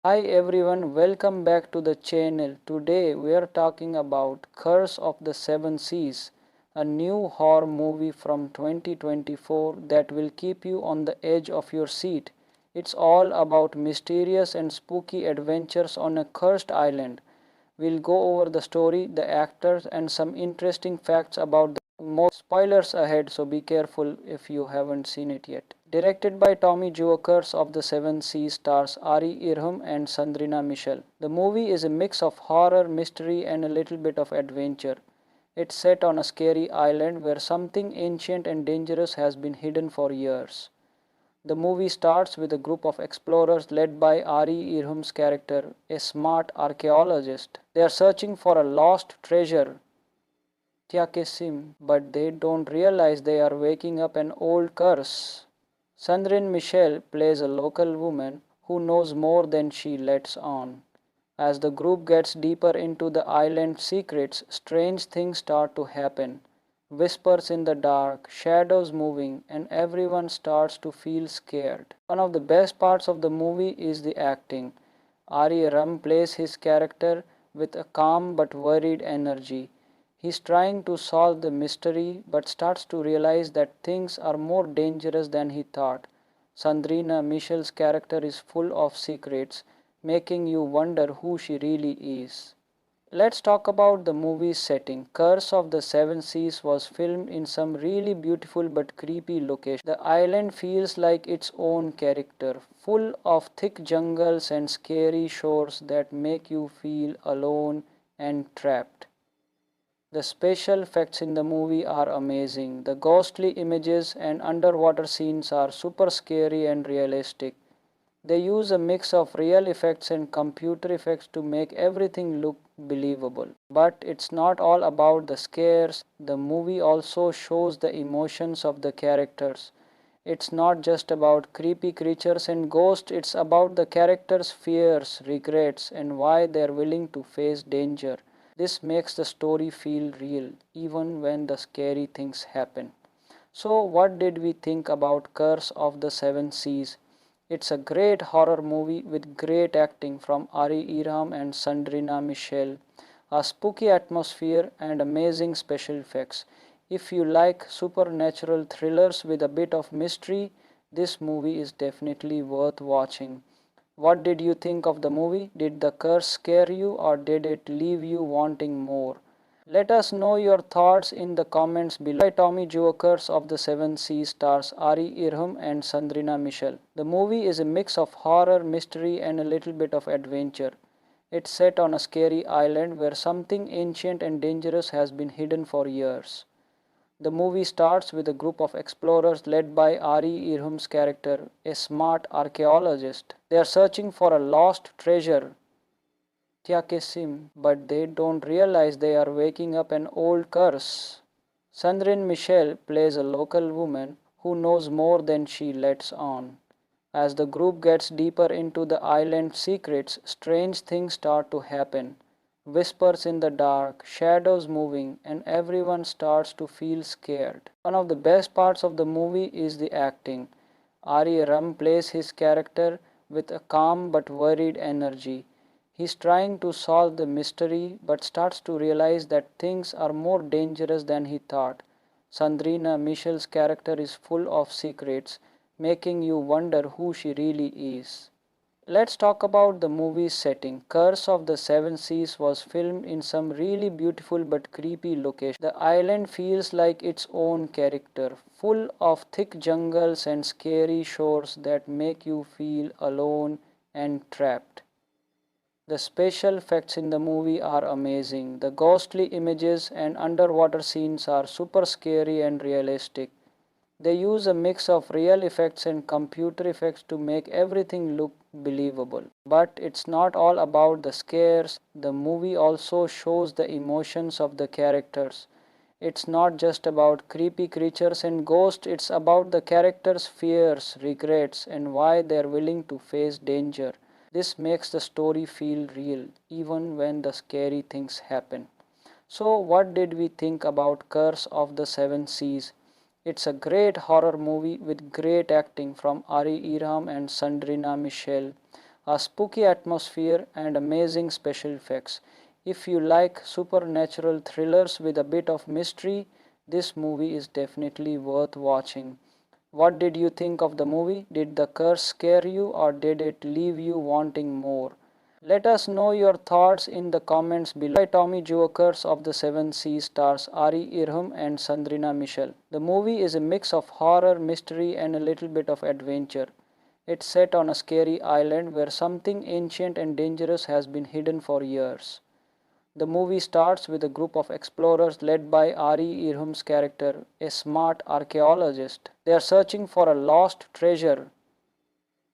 Hi everyone, welcome back to the channel. Today we are talking about Curse of the Seven Seas, a new horror movie from 2024 that will keep you on the edge of your seat. It's all about mysterious and spooky adventures on a cursed island. We'll go over the story, the actors, and some interesting facts about the more spoilers ahead, so be careful if you haven't seen it yet. Directed by Tommy Jokers of the Seven Seas stars Ari Irham and Sandrina Michel. The movie is a mix of horror, mystery, and a little bit of adventure. It's set on a scary island where something ancient and dangerous has been hidden for years. The movie starts with a group of explorers led by Ari Irham's character, a smart archaeologist. They are searching for a lost treasure, Tiakesim, but they don't realize they are waking up an old curse. Sandrine Michel plays a local woman who knows more than she lets on. As the group gets deeper into the island's secrets, strange things start to happen. Whispers in the dark, shadows moving, and everyone starts to feel scared. One of the best parts of the movie is the acting. Ari Ram plays his character with a calm but worried energy. He's trying to solve the mystery but starts to realize that things are more dangerous than he thought. Sandrina Michel's character is full of secrets, making you wonder who she really is. Let's talk about the movie's setting. Curse of the Seven Seas was filmed in some really beautiful but creepy locations. The island feels like its own character, full of thick jungles and scary shores that make you feel alone and trapped. The special effects in the movie are amazing. The ghostly images and underwater scenes are super scary and realistic. They use a mix of real effects and computer effects to make everything look believable. But it's not all about the scares. The movie also shows the emotions of the characters. It's not just about creepy creatures and ghosts, it's about the characters' fears, regrets, and why they're willing to face danger. This makes the story feel real, even when the scary things happen. So, what did we think about Curse of the Seven Seas? It's a great horror movie with great acting from Ari Iram and Sandrina Michel, a spooky atmosphere, and amazing special effects. If you like supernatural thrillers with a bit of mystery, this movie is definitely worth watching. What did you think of the movie? Did the curse scare you or did it leave you wanting more? Let us know your thoughts in the comments below. By Tommy Jokers of the Seven Seas stars Ari Irham and Sandrina Michel. The movie is a mix of horror, mystery, and a little bit of adventure. It's set on a scary island where something ancient and dangerous has been hidden for years. The movie starts with a group of explorers led by Ari Irham's character, a smart archaeologist. They are searching for a lost treasure, Tiakesim, but they don't realize they are waking up an old curse. Sandrine Michel plays a local woman who knows more than she lets on. As the group gets deeper into the island's secrets, strange things start to happen. Whispers in the dark, shadows moving, and everyone starts to feel scared. One of the best parts of the movie is the acting. Ari Ram plays his character with a calm but worried energy. He's trying to solve the mystery but starts to realize that things are more dangerous than he thought. Sandrina Michel's character is full of secrets, making you wonder who she really is. Let's talk about the movie's setting. Curse of the Seven Seas was filmed in some really beautiful but creepy locations. The island feels like its own character, full of thick jungles and scary shores that make you feel alone and trapped. The special effects in the movie are amazing. The ghostly images and underwater scenes are super scary and realistic. They use a mix of real effects and computer effects to make everything look believable. But it's not all about the scares. The movie also shows the emotions of the characters. It's not just about creepy creatures and ghosts, it's about the characters' fears, regrets, and why they're willing to face danger. This makes the story feel real, even when the scary things happen. So, what did we think about Curse of the Seven Seas? It's a great horror movie with great acting from Ari Iram and Sandrina Michel, a spooky atmosphere, and amazing special effects. If you like supernatural thrillers with a bit of mystery, this movie is definitely worth watching. What did you think of the movie? Did the curse scare you or did it leave you wanting more? Let us know your thoughts in the comments below. By Tommy Joe, Curse of the Seven Seas stars Ari Irham and Sandrina Michel. The movie is a mix of horror, mystery, and a little bit of adventure. It's set on a scary island where something ancient and dangerous has been hidden for years. The movie starts with a group of explorers led by Ari Irham's character, a smart archaeologist. They are searching for a lost treasure,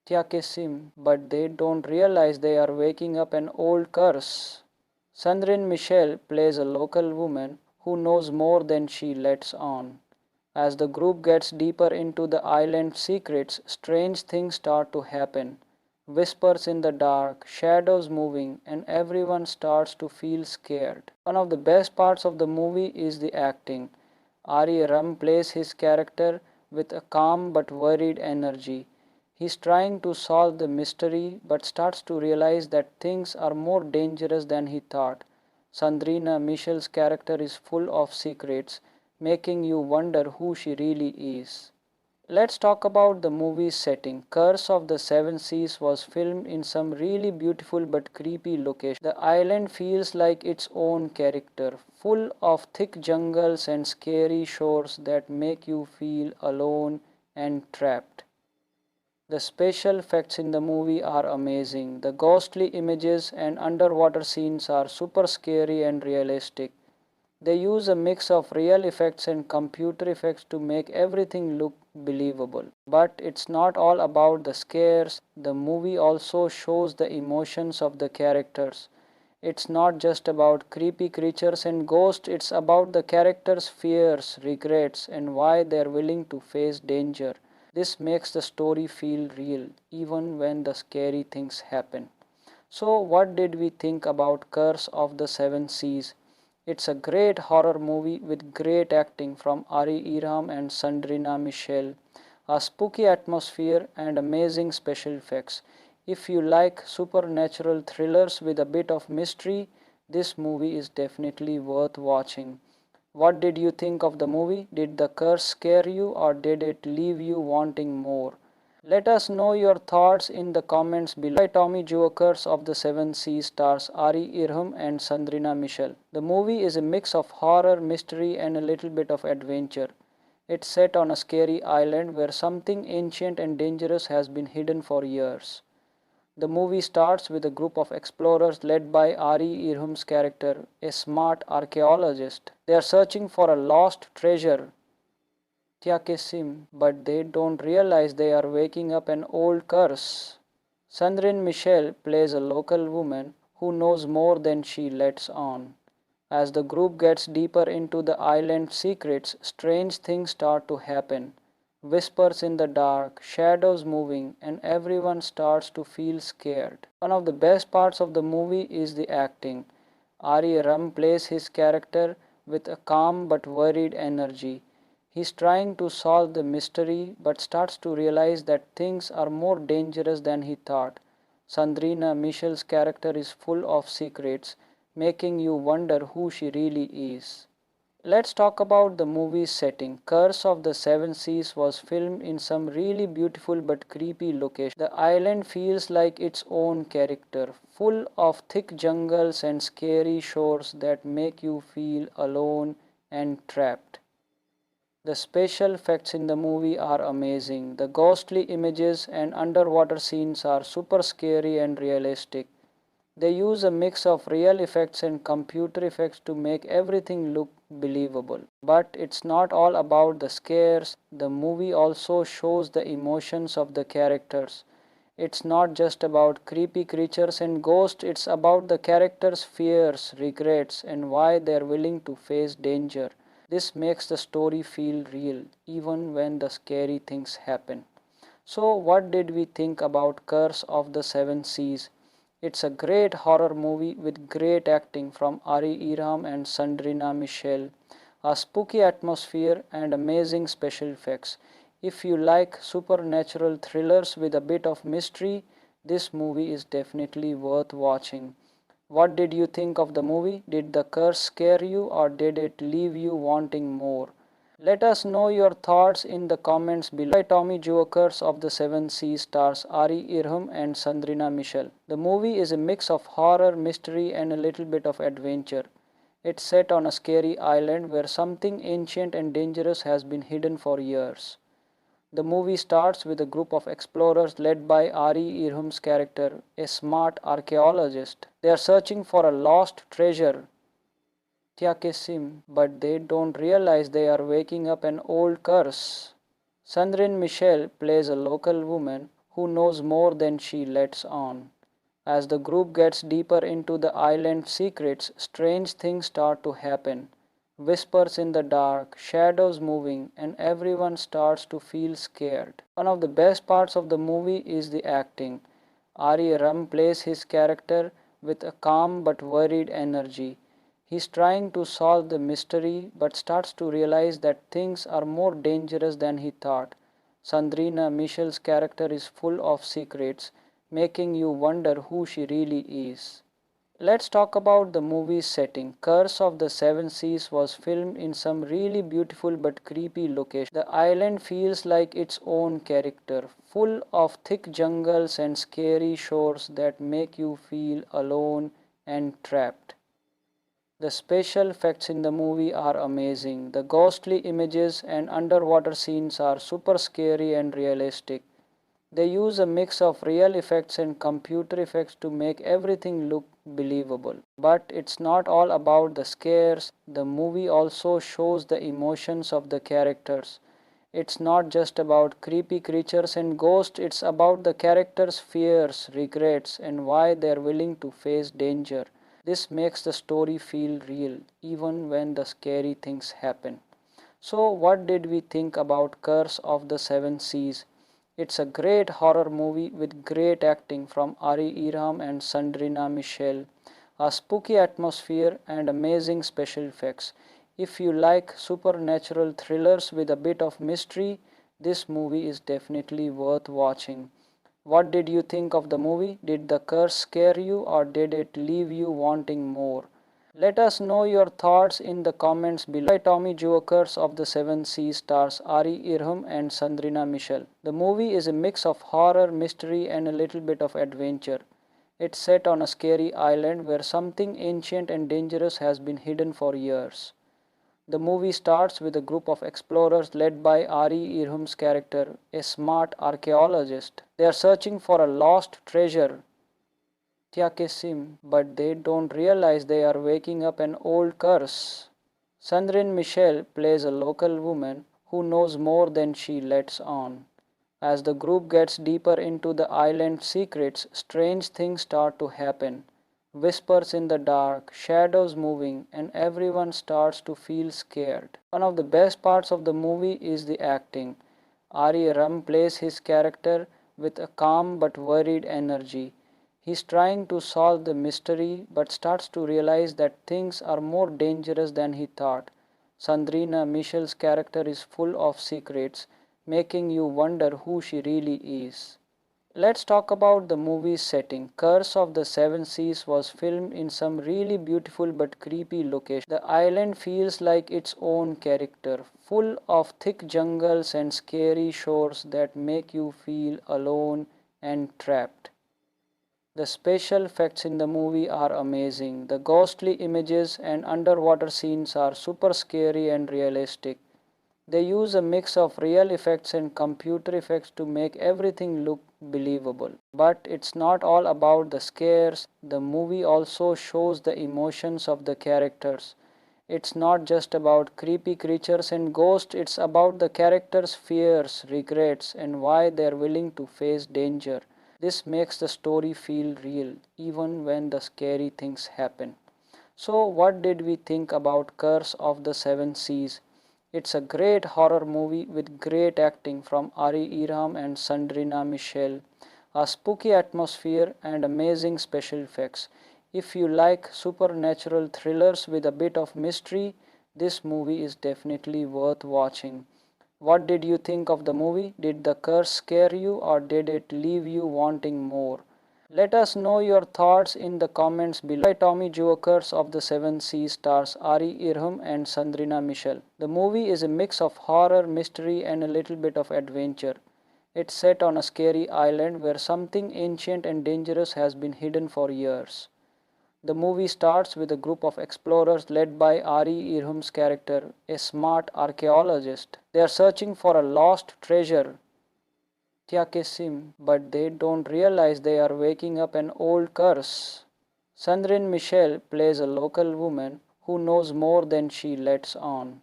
Tiakesim, but they don't realize they are waking up an old curse. Sandrine Michel plays a local woman who knows more than she lets on. As the group gets deeper into the island's secrets, strange things start to happen. Whispers in the dark, shadows moving, and everyone starts to feel scared. One of the best parts of the movie is the acting. Ari Ram plays his character with a calm but worried energy. He's trying to solve the mystery but starts to realize that things are more dangerous than he thought. Sandrina Michel's character is full of secrets, making you wonder who she really is. Let's talk about the movie's setting. Curse of the Seven Seas was filmed in some really beautiful but creepy locations. The island feels like its own character, full of thick jungles and scary shores that make you feel alone and trapped. The special effects in the movie are amazing. The ghostly images and underwater scenes are super scary and realistic. They use a mix of real effects and computer effects to make everything look believable. But it's not all about the scares. The movie also shows the emotions of the characters. It's not just about creepy creatures and ghosts, it's about the characters' fears, regrets, and why they're willing to face danger. This makes the story feel real, even when the scary things happen. So, what did we think about Curse of the Seven Seas? It's a great horror movie with great acting from Ari Iram and Sandrina Michel, a spooky atmosphere, and amazing special effects. If you like supernatural thrillers with a bit of mystery, this movie is definitely worth watching. What did you think of the movie? Did the curse scare you or did it leave you wanting more? Let us know your thoughts in the comments below. By Tommy Joe, Curse of the Seven Seas stars Ari Irham and Sandrina Michel. The movie is a mix of horror, mystery, and a little bit of adventure. It's set on a scary island where something ancient and dangerous has been hidden for years. The movie starts with a group of explorers led by Ari Irham's character, a smart archaeologist. They are searching for a lost treasure, Tiakesim, but they don't realize they are waking up an old curse. Sandrine Michel plays a local woman who knows more than she lets on. As the group gets deeper into the island's secrets, strange things start to happen. Whispers in the dark, shadows moving, and everyone starts to feel scared. One of the best parts of the movie is the acting. Ari Ram plays his character with a calm but worried energy. He's trying to solve the mystery but starts to realize that things are more dangerous than he thought. Sandrina Michel's character is full of secrets, making you wonder who she really is. Let's talk about the movie's setting. Curse of the Seven Seas was filmed in some really beautiful but creepy locations. The island feels like its own character, full of thick jungles and scary shores that make you feel alone and trapped. The special effects in the movie are amazing. The ghostly images and underwater scenes are super scary and realistic. They use a mix of real effects and computer effects to make everything look believable. But it's not all about the scares. The movie also shows the emotions of the characters. It's not just about creepy creatures and ghosts, it's about the characters' fears, regrets, and why they're willing to face danger. This makes the story feel real, even when the scary things happen. So, what did we think about Curse of the Seven Seas? It's a great horror movie with great acting from Ari Iram and Sandrina Michel, a spooky atmosphere, and amazing special effects. If you like supernatural thrillers with a bit of mystery, this movie is definitely worth watching. What did you think of the movie? Did the curse scare you or did it leave you wanting more? Let us know your thoughts in the comments below. By Tommy Joe, Curse of the Seven Seas stars Ari Irham and Sandrina Michel. The movie is a mix of horror, mystery and a little bit of adventure. It's set on a scary island where something ancient and dangerous has been hidden for years. The movie starts with a group of explorers led by Ari Irham's character, a smart archaeologist. They are searching for a lost treasure, Tiakesim, but they don't realize they are waking up an old curse. Sandrine Michel plays a local woman who knows more than she lets on. As the group gets deeper into the island's secrets, strange things start to happen. Whispers in the dark, shadows moving, and everyone starts to feel scared. One of the best parts of the movie is the acting. Ari Ram plays his character with a calm but worried energy. He's trying to solve the mystery but starts to realize that things are more dangerous than he thought. Sandrina Michel's character is full of secrets, making you wonder who she really is. Let's talk about the movie's setting. Curse of the Seven Seas was filmed in some really beautiful but creepy locations. The island feels like its own character, full of thick jungles and scary shores that make you feel alone and trapped. The special effects in the movie are amazing. The ghostly images and underwater scenes are super scary and realistic. They use a mix of real effects and computer effects to make everything look believable. But it's not all about the scares. The movie also shows the emotions of the characters. It's not just about creepy creatures and ghosts, it's about the characters' fears, regrets, and why they're willing to face danger. This makes the story feel real, even when the scary things happen. So, what did we think about Curse of the Seven Seas? It's a great horror movie with great acting from Ari Irham and Sandrina Michel, a spooky atmosphere, and amazing special effects. If you like supernatural thrillers with a bit of mystery, this movie is definitely worth watching. What did you think of the movie? Did the curse scare you or did it leave you wanting more? Let us know your thoughts in the comments below. By Tommy Joe, Curse of the Seven Seas stars Ari Irham and Sandrina Michel. The movie is a mix of horror, mystery and a little bit of adventure. It's set on a scary island where something ancient and dangerous has been hidden for years. The movie starts with a group of explorers led by Ari Irham's character, a smart archaeologist. They are searching for a lost treasure, Tiakesim, but they don't realize they are waking up an old curse. Sandrine Michel plays a local woman who knows more than she lets on. As the group gets deeper into the island's secrets, strange things start to happen. Whispers in the dark, shadows moving, and everyone starts to feel scared. One of the best parts of the movie is the acting. Ari Ram plays his character with a calm but worried energy. He's trying to solve the mystery but starts to realize that things are more dangerous than he thought. Sandrina Michel's character is full of secrets, making you wonder who she really is. Let's talk about the movie's setting. Curse of the Seven Seas was filmed in some really beautiful but creepy locations. The island feels like its own character, full of thick jungles and scary shores that make you feel alone and trapped. The special effects in the movie are amazing. The ghostly images and underwater scenes are super scary and realistic. They use a mix of real effects and computer effects to make everything look believable. But it's not all about the scares. The movie also shows the emotions of the characters. It's not just about creepy creatures and ghosts, it's about the characters' fears, regrets, and why they're willing to face danger. This makes the story feel real, even when the scary things happen. So, what did we think about Curse of the Seven Seas? It's a great horror movie with great acting from Ari Irham and Sandrina Michel, a spooky atmosphere, and amazing special effects. If you like supernatural thrillers with a bit of mystery, this movie is definitely worth watching. What did you think of the movie? Did the curse scare you or did it leave you wanting more? Let us know your thoughts in the comments below. By Tommy Jokers of the Seven Seas stars Ari Irham and Sandrina Michel. The movie is a mix of horror, mystery, and a little bit of adventure. It's set on a scary island where something ancient and dangerous has been hidden for years. The movie starts with a group of explorers led by Ari Irham's character, a smart archaeologist. They are searching for a lost treasure, Tiakesim, but they don't realize they are waking up an old curse. Sandrine Michel plays a local woman who knows more than she lets on.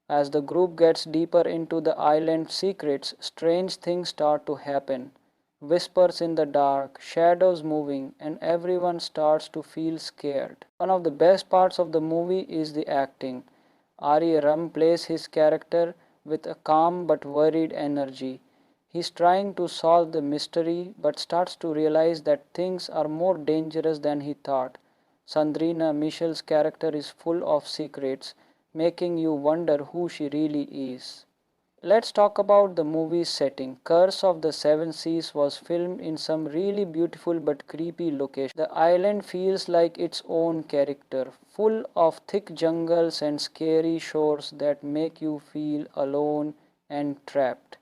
As the group gets deeper into the island's secrets, strange things start to happen. Whispers in the dark, shadows moving, and everyone starts to feel scared. One of the best parts of the movie is the acting. Ari Ram plays his character with a calm but worried energy. He's trying to solve the mystery but starts to realize that things are more dangerous than he thought. Sandrina Michel's character is full of secrets, making you wonder who she really is. Let's talk about the movie's setting. Curse of the Seven Seas was filmed in some really beautiful but creepy locations. The island feels like its own character, full of thick jungles and scary shores that make you feel alone and trapped.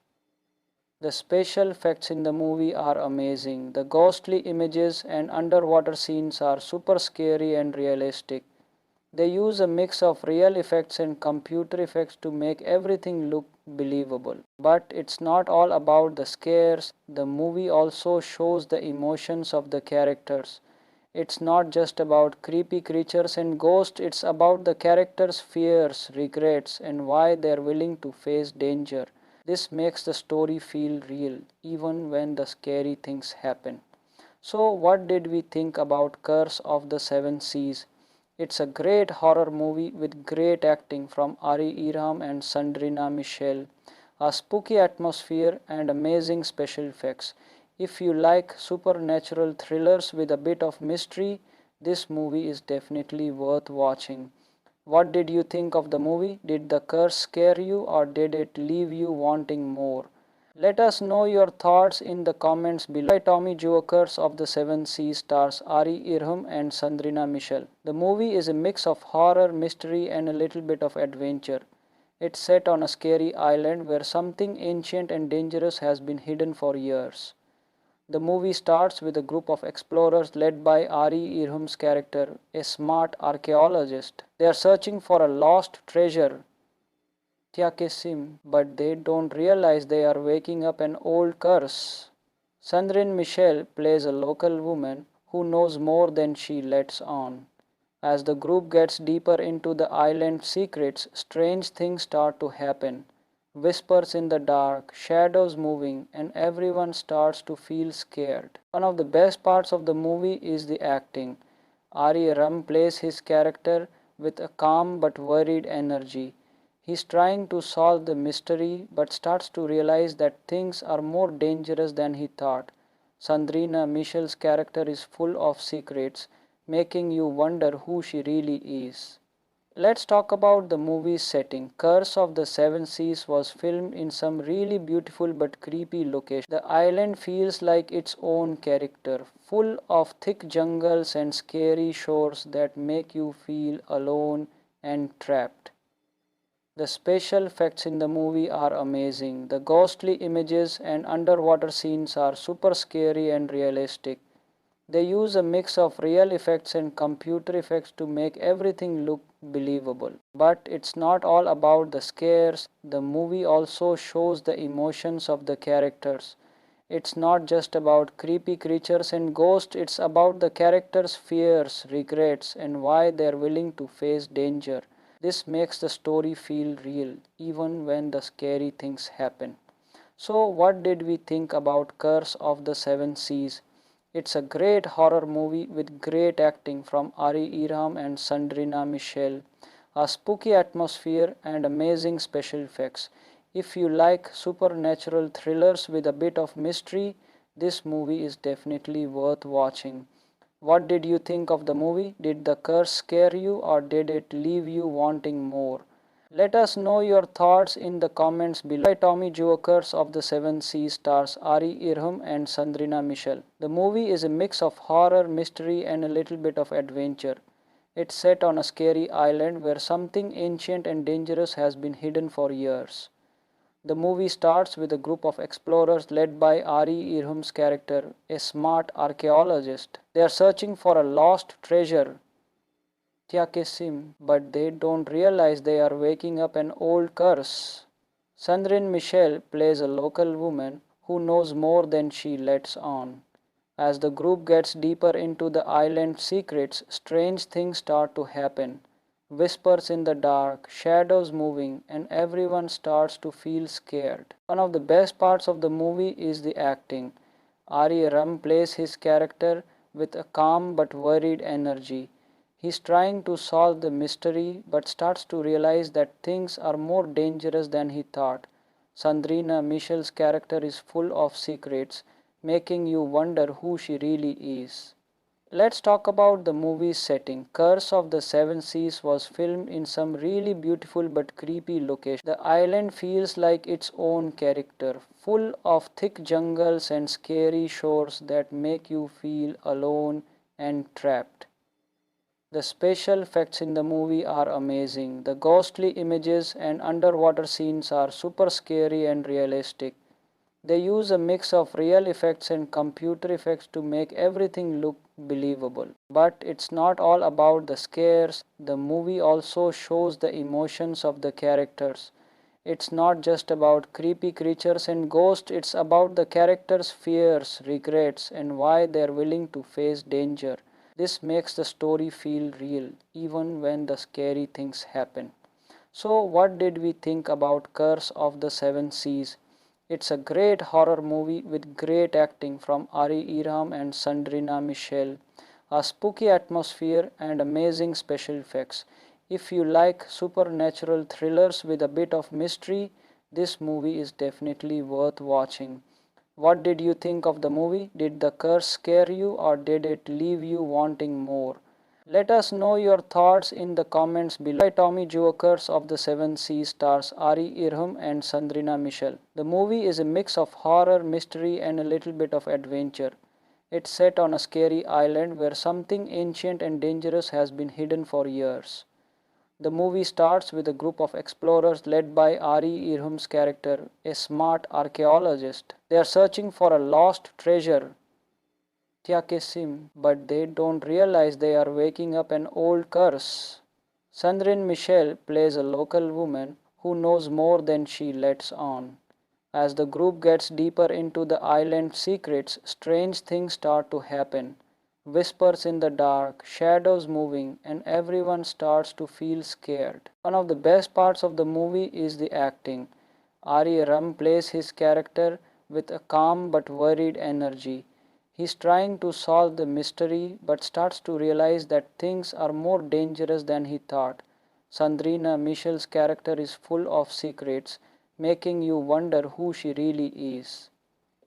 The special effects in the movie are amazing. The ghostly images and underwater scenes are super scary and realistic. They use a mix of real effects and computer effects to make everything look believable. But it's not all about the scares. The movie also shows the emotions of the characters. It's not just about creepy creatures and ghosts, it's about the characters' fears, regrets, and why they're willing to face danger. This makes the story feel real, even when the scary things happen. So, what did we think about Curse of the Seven Seas? It's a great horror movie with great acting from Ari Iram and Sandrina Michel, a spooky atmosphere, and amazing special effects. If you like supernatural thrillers with a bit of mystery, this movie is definitely worth watching. What did you think of the movie? Did the curse scare you or did it leave you wanting more? Let us know your thoughts in the comments below. By Tommy Jokers of the Seven Seas stars Ari Irham and Sandrina Michel. The movie is a mix of horror, mystery, and a little bit of adventure. It's set on a scary island where something ancient and dangerous has been hidden for years. The movie starts with a group of explorers led by Ari Irham's character, a smart archaeologist. They are searching for a lost treasure, Tiakesim, but they don't realize they are waking up an old curse. Sandrine Michel plays a local woman who knows more than she lets on. As the group gets deeper into the island's secrets, strange things start to happen. Whispers in the dark, shadows moving, and everyone starts to feel scared. One of the best parts of the movie is the acting. Ari Ram plays his character with a calm but worried energy. He's trying to solve the mystery but starts to realize that things are more dangerous than he thought. Sandrina Michel's character is full of secrets, making you wonder who she really is. Let's talk about the movie's setting. Curse of the Seven Seas was filmed in some really beautiful but creepy locations. The island feels like its own character, full of thick jungles and scary shores that make you feel alone and trapped. The special effects in the movie are amazing. The ghostly images and underwater scenes are super scary and realistic. They use a mix of real effects and computer effects to make everything look believable. But it's not all about the scares. The movie also shows the emotions of the characters. It's not just about creepy creatures and ghosts, it's about the characters' fears, regrets, and why they're willing to face danger. This makes the story feel real, even when the scary things happen. So, what did we think about Curse of the Seven Seas? It's a great horror movie with great acting from Ari Iram and Sandrina Michel, a spooky atmosphere, and amazing special effects. If you like supernatural thrillers with a bit of mystery, this movie is definitely worth watching. What did you think of the movie? Did the curse scare you or did it leave you wanting more? Let us know your thoughts in the comments below. By Tommy Joe, Curse of the Seven Seas stars Ari Irham and Sandrina Michel. The movie is a mix of horror, mystery, and a little bit of adventure. It's set on a scary island where something ancient and dangerous has been hidden for years. The movie starts with a group of explorers led by Ari Irham's character, a smart archaeologist. They are searching for a lost treasure, Tiakesim, but they don't realize they are waking up an old curse. Sandrine Michel plays a local woman who knows more than she lets on. As the group gets deeper into the island's secrets, strange things start to happen. Whispers in the dark, shadows moving, and everyone starts to feel scared. One of the best parts of the movie is the acting. Ari Ram plays his character with a calm but worried energy. He's trying to solve the mystery but starts to realize that things are more dangerous than he thought. Sandrina Michel's character is full of secrets, making you wonder who she really is. Let's talk about the movie's setting. Curse of the Seven Seas was filmed in some really beautiful but creepy locations. The island feels like its own character, full of thick jungles and scary shores that make you feel alone and trapped. The special effects in the movie are amazing. The ghostly images and underwater scenes are super scary and realistic. They use a mix of real effects and computer effects to make everything look believable. But it's not all about the scares. The movie also shows the emotions of the characters. It's not just about creepy creatures and ghosts, it's about the characters' fears, regrets, and why they're willing to face danger. This makes the story feel real, even when the scary things happen. So, what did we think about Curse of the Seven Seas? It's a great horror movie with great acting from Ari Irham and Sandrina Michel, a spooky atmosphere, and amazing special effects. If you like supernatural thrillers with a bit of mystery, this movie is definitely worth watching. What did you think of the movie? Did the curse scare you or did it leave you wanting more? Let us know your thoughts in the comments below. By Tommy Joe, Curse of the Seven Seas stars Ari Irham and Sandrina Michel. The movie is a mix of horror, mystery, and a little bit of adventure. It's set on a scary island where something ancient and dangerous has been hidden for years. The movie starts with a group of explorers led by Ari Irham's character, a smart archaeologist. They are searching for a lost treasure, Tiakesim, but they don't realize they are waking up an old curse. Sandrine Michel plays a local woman who knows more than she lets on. As the group gets deeper into the island's secrets, strange things start to happen. Whispers in the dark, shadows moving, and everyone starts to feel scared. One of the best parts of the movie is the acting. Ari Ram plays his character with a calm but worried energy. He's trying to solve the mystery but starts to realize that things are more dangerous than he thought. Sandrina Michel's character is full of secrets, making you wonder who she really is.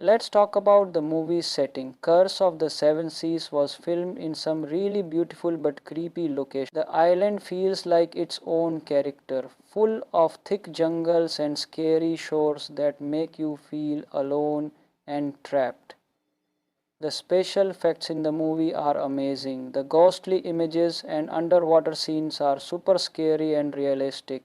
Let's talk about the movie's setting. Curse of the Seven Seas was filmed in some really beautiful but creepy locations. The island feels like its own character, full of thick jungles and scary shores that make you feel alone and trapped. The special effects in the movie are amazing. The ghostly images and underwater scenes are super scary and realistic.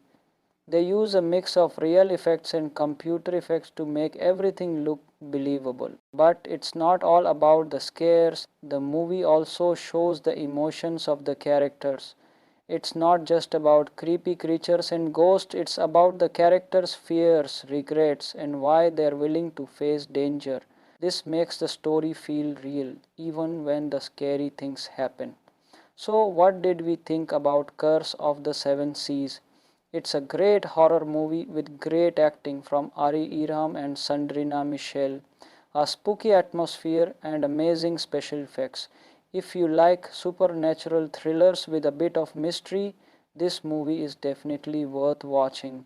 They use a mix of real effects and computer effects to make everything look believable. But it's not all about the scares. The movie also shows the emotions of the characters. It's not just about creepy creatures and ghosts, it's about the characters' fears, regrets, and why they're willing to face danger. This makes the story feel real, even when the scary things happen. So, what did we think about Curse of the Seven Seas? It's a great horror movie with great acting from Ari Irham and Sandrina Michel, a spooky atmosphere, and amazing special effects. If you like supernatural thrillers with a bit of mystery, this movie is definitely worth watching.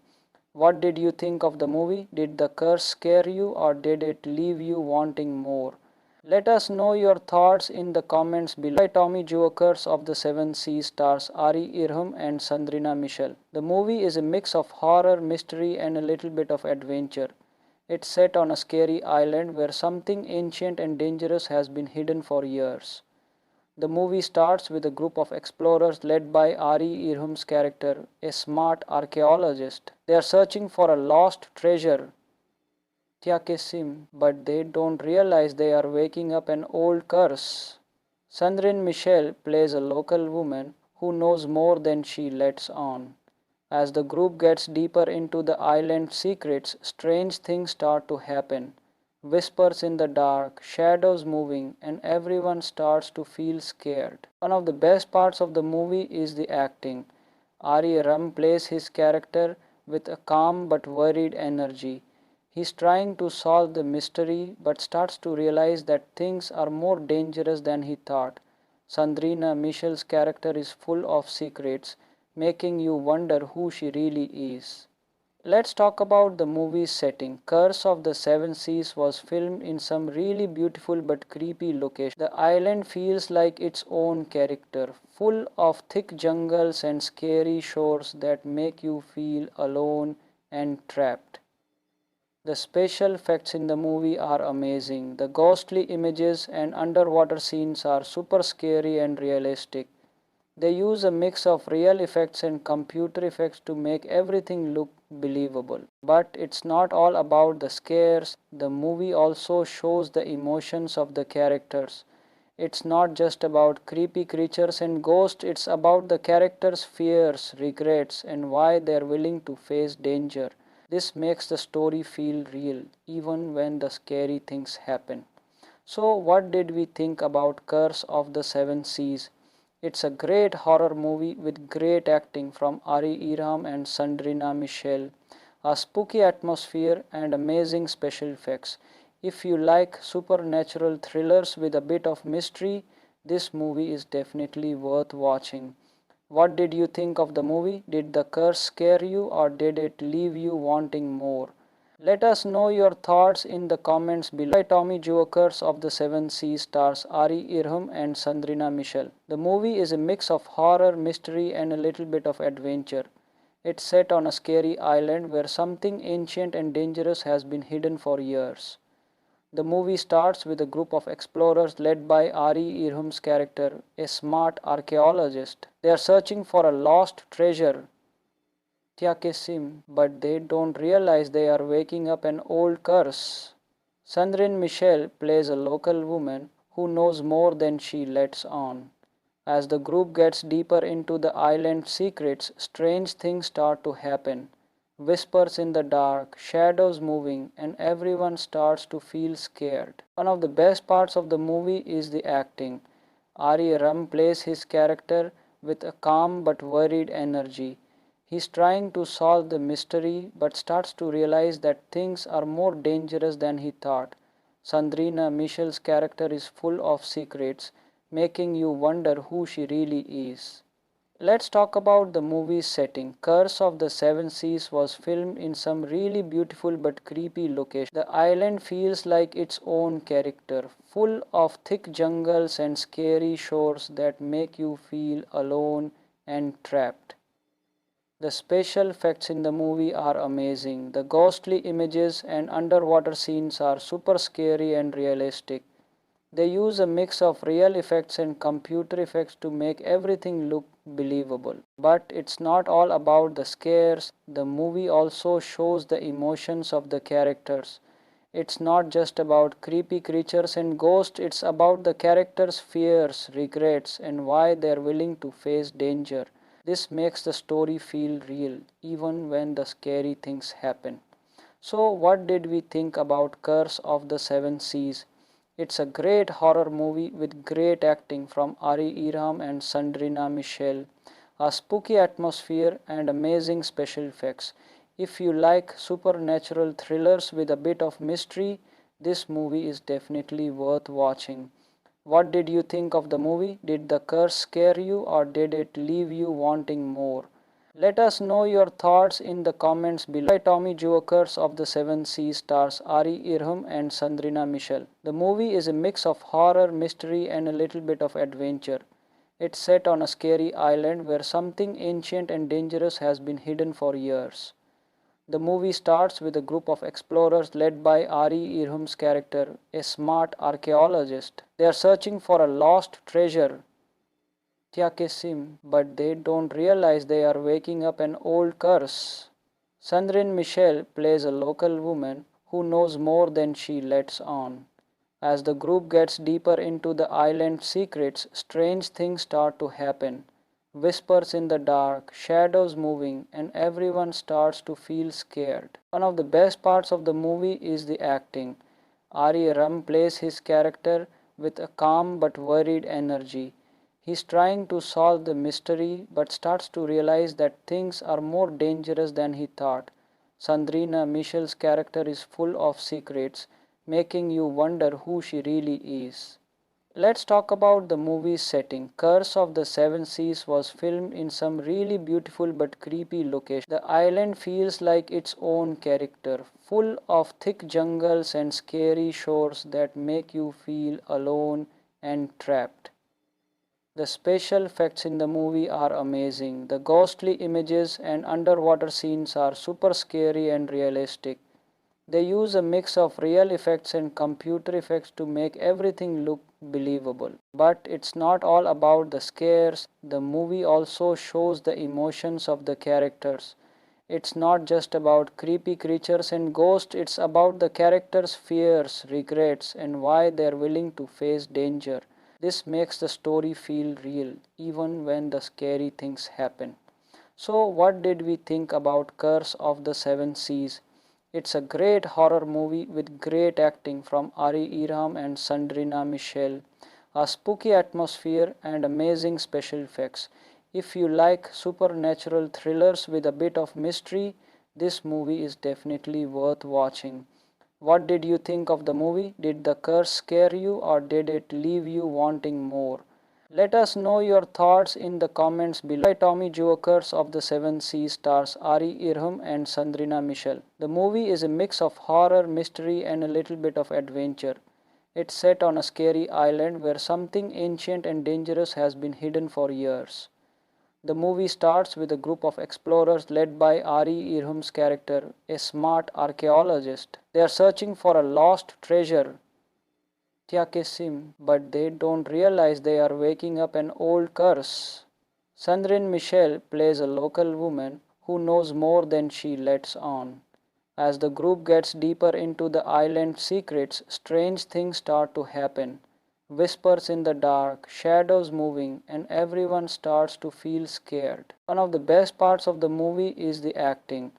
What did you think of the movie? Did the curse scare you or did it leave you wanting more? Let us know your thoughts in the comments below. By Tommy Joe, Curse of the Seven Seas stars Ari Irham and Sandrina Michel. The movie is a mix of horror, mystery, and a little bit of adventure. It's set on a scary island where something ancient and dangerous has been hidden for years. The movie starts with a group of explorers led by Ari Irham's character, a smart archaeologist. They are searching for a lost treasure, Tiakesim, but they don't realize they are waking up an old curse. Sandrine Michel plays a local woman who knows more than she lets on. As the group gets deeper into the island's secrets, strange things start to happen. Whispers in the dark, shadows moving, and everyone starts to feel scared. One of the best parts of the movie is the acting. Ari Ram plays his character with a calm but worried energy. He's trying to solve the mystery but starts to realize that things are more dangerous than he thought. Sandrina Michel's character is full of secrets, making you wonder who she really is. Let's talk about the movie's setting. Curse of the Seven Seas was filmed in some really beautiful but creepy locations. The island feels like its own character, full of thick jungles and scary shores that make you feel alone and trapped. The special effects in the movie are amazing. The ghostly images and underwater scenes are super scary and realistic. They use a mix of real effects and computer effects to make everything look believable. But it's not all about the scares. The movie also shows the emotions of the characters. It's not just about creepy creatures and ghosts, it's about the characters' fears, regrets, and why they're willing to face danger. This makes the story feel real, even when the scary things happen. So, what did we think about Curse of the Seven Seas? It's a great horror movie with great acting from Ari Iram and Sandrina Michel, a spooky atmosphere, and amazing special effects. If you like supernatural thrillers with a bit of mystery, this movie is definitely worth watching. What did you think of the movie? Did the curse scare you or did it leave you wanting more? Let us know your thoughts in the comments below. By Tommy Joe, Curse of the Seven Seas stars Ari Irham and Sandrina Michel. The movie is a mix of horror, mystery, and a little bit of adventure. It's set on a scary island where something ancient and dangerous has been hidden for years. The movie starts with a group of explorers led by Ari Irham's character, a smart archaeologist. They are searching for a lost treasure, Tiakesim, but they don't realize they are waking up an old curse. Sandrine Michel plays a local woman who knows more than she lets on. As the group gets deeper into the island's secrets, strange things start to happen. Whispers in the dark, shadows moving, and everyone starts to feel scared. One of the best parts of the movie is the acting. Ari Ram plays his character with a calm but worried energy. He's trying to solve the mystery but starts to realize that things are more dangerous than he thought. Sandrina Michel's character is full of secrets, making you wonder who she really is. Let's talk about the movie's setting. Curse of the Seven Seas was filmed in some really beautiful but creepy locations. The island feels like its own character, full of thick jungles and scary shores that make you feel alone and trapped. The special effects in the movie are amazing. The ghostly images and underwater scenes are super scary and realistic. They use a mix of real effects and computer effects to make everything look believable. But it's not all about the scares. The movie also shows the emotions of the characters. It's not just about creepy creatures and ghosts, it's about the characters' fears, regrets, and why they're willing to face danger. This makes the story feel real, even when the scary things happen. So, what did we think about Curse of the Seven Seas? It's a great horror movie with great acting from Ari Iram and Sandrina Michel, a spooky atmosphere, and amazing special effects. If you like supernatural thrillers with a bit of mystery, this movie is definitely worth watching. What did you think of the movie? Did the curse scare you or did it leave you wanting more? Let us know your thoughts in the comments below. By Tommy Joe, Curse of the Seven Seas stars Ari Irham and Sandrina Michel. The movie is a mix of horror, mystery, and a little bit of adventure. It's set on a scary island where something ancient and dangerous has been hidden for years. The movie starts with a group of explorers led by Ari Irham's character, a smart archaeologist. They are searching for a lost treasure, Tiakesim, but they don't realize they are waking up an old curse. Sandrine Michel plays a local woman who knows more than she lets on. As the group gets deeper into the island's secrets, strange things start to happen. Whispers in the dark, shadows moving, and everyone starts to feel scared. One of the best parts of the movie is the acting. Ari Ram plays his character with a calm but worried energy. He's trying to solve the mystery but starts to realize that things are more dangerous than he thought. Sandrina Michel's character is full of secrets, making you wonder who she really is. Let's talk about the movie's setting. Curse of the Seven Seas was filmed in some really beautiful but creepy locations. The island feels like its own character, full of thick jungles and scary shores that make you feel alone and trapped. The special effects in the movie are amazing. The ghostly images and underwater scenes are super scary and realistic. They use a mix of real effects and computer effects to make everything look believable. But it's not all about the scares. The movie also shows the emotions of the characters. It's not just about creepy creatures and ghosts, it's about the characters' fears, regrets, and why they're willing to face danger. This makes the story feel real, even when the scary things happen. So, what did we think about Curse of the Seven Seas? It's a great horror movie with great acting from Ari Irham and Sandrina Michel, a spooky atmosphere, and amazing special effects. If you like supernatural thrillers with a bit of mystery, this movie is definitely worth watching. What did you think of the movie? Did the curse scare you or did it leave you wanting more? Let us know your thoughts in the comments below. By Tommy Joe, Curse of the Seven Seas stars Ari Irham and Sandrina Michel. The movie is a mix of horror, mystery, and a little bit of adventure. It's set on a scary island where something ancient and dangerous has been hidden for years. The movie starts with a group of explorers led by Ari Irham's character, a smart archaeologist. They are searching for a lost treasure, Tiakesim, but they don't realize they are waking up an old curse. Sandrine Michel plays a local woman who knows more than she lets on. As the group gets deeper into the island's secrets, strange things start to happen. Whispers in the dark, shadows moving, and everyone starts to feel scared. One of the best parts of the movie is the acting.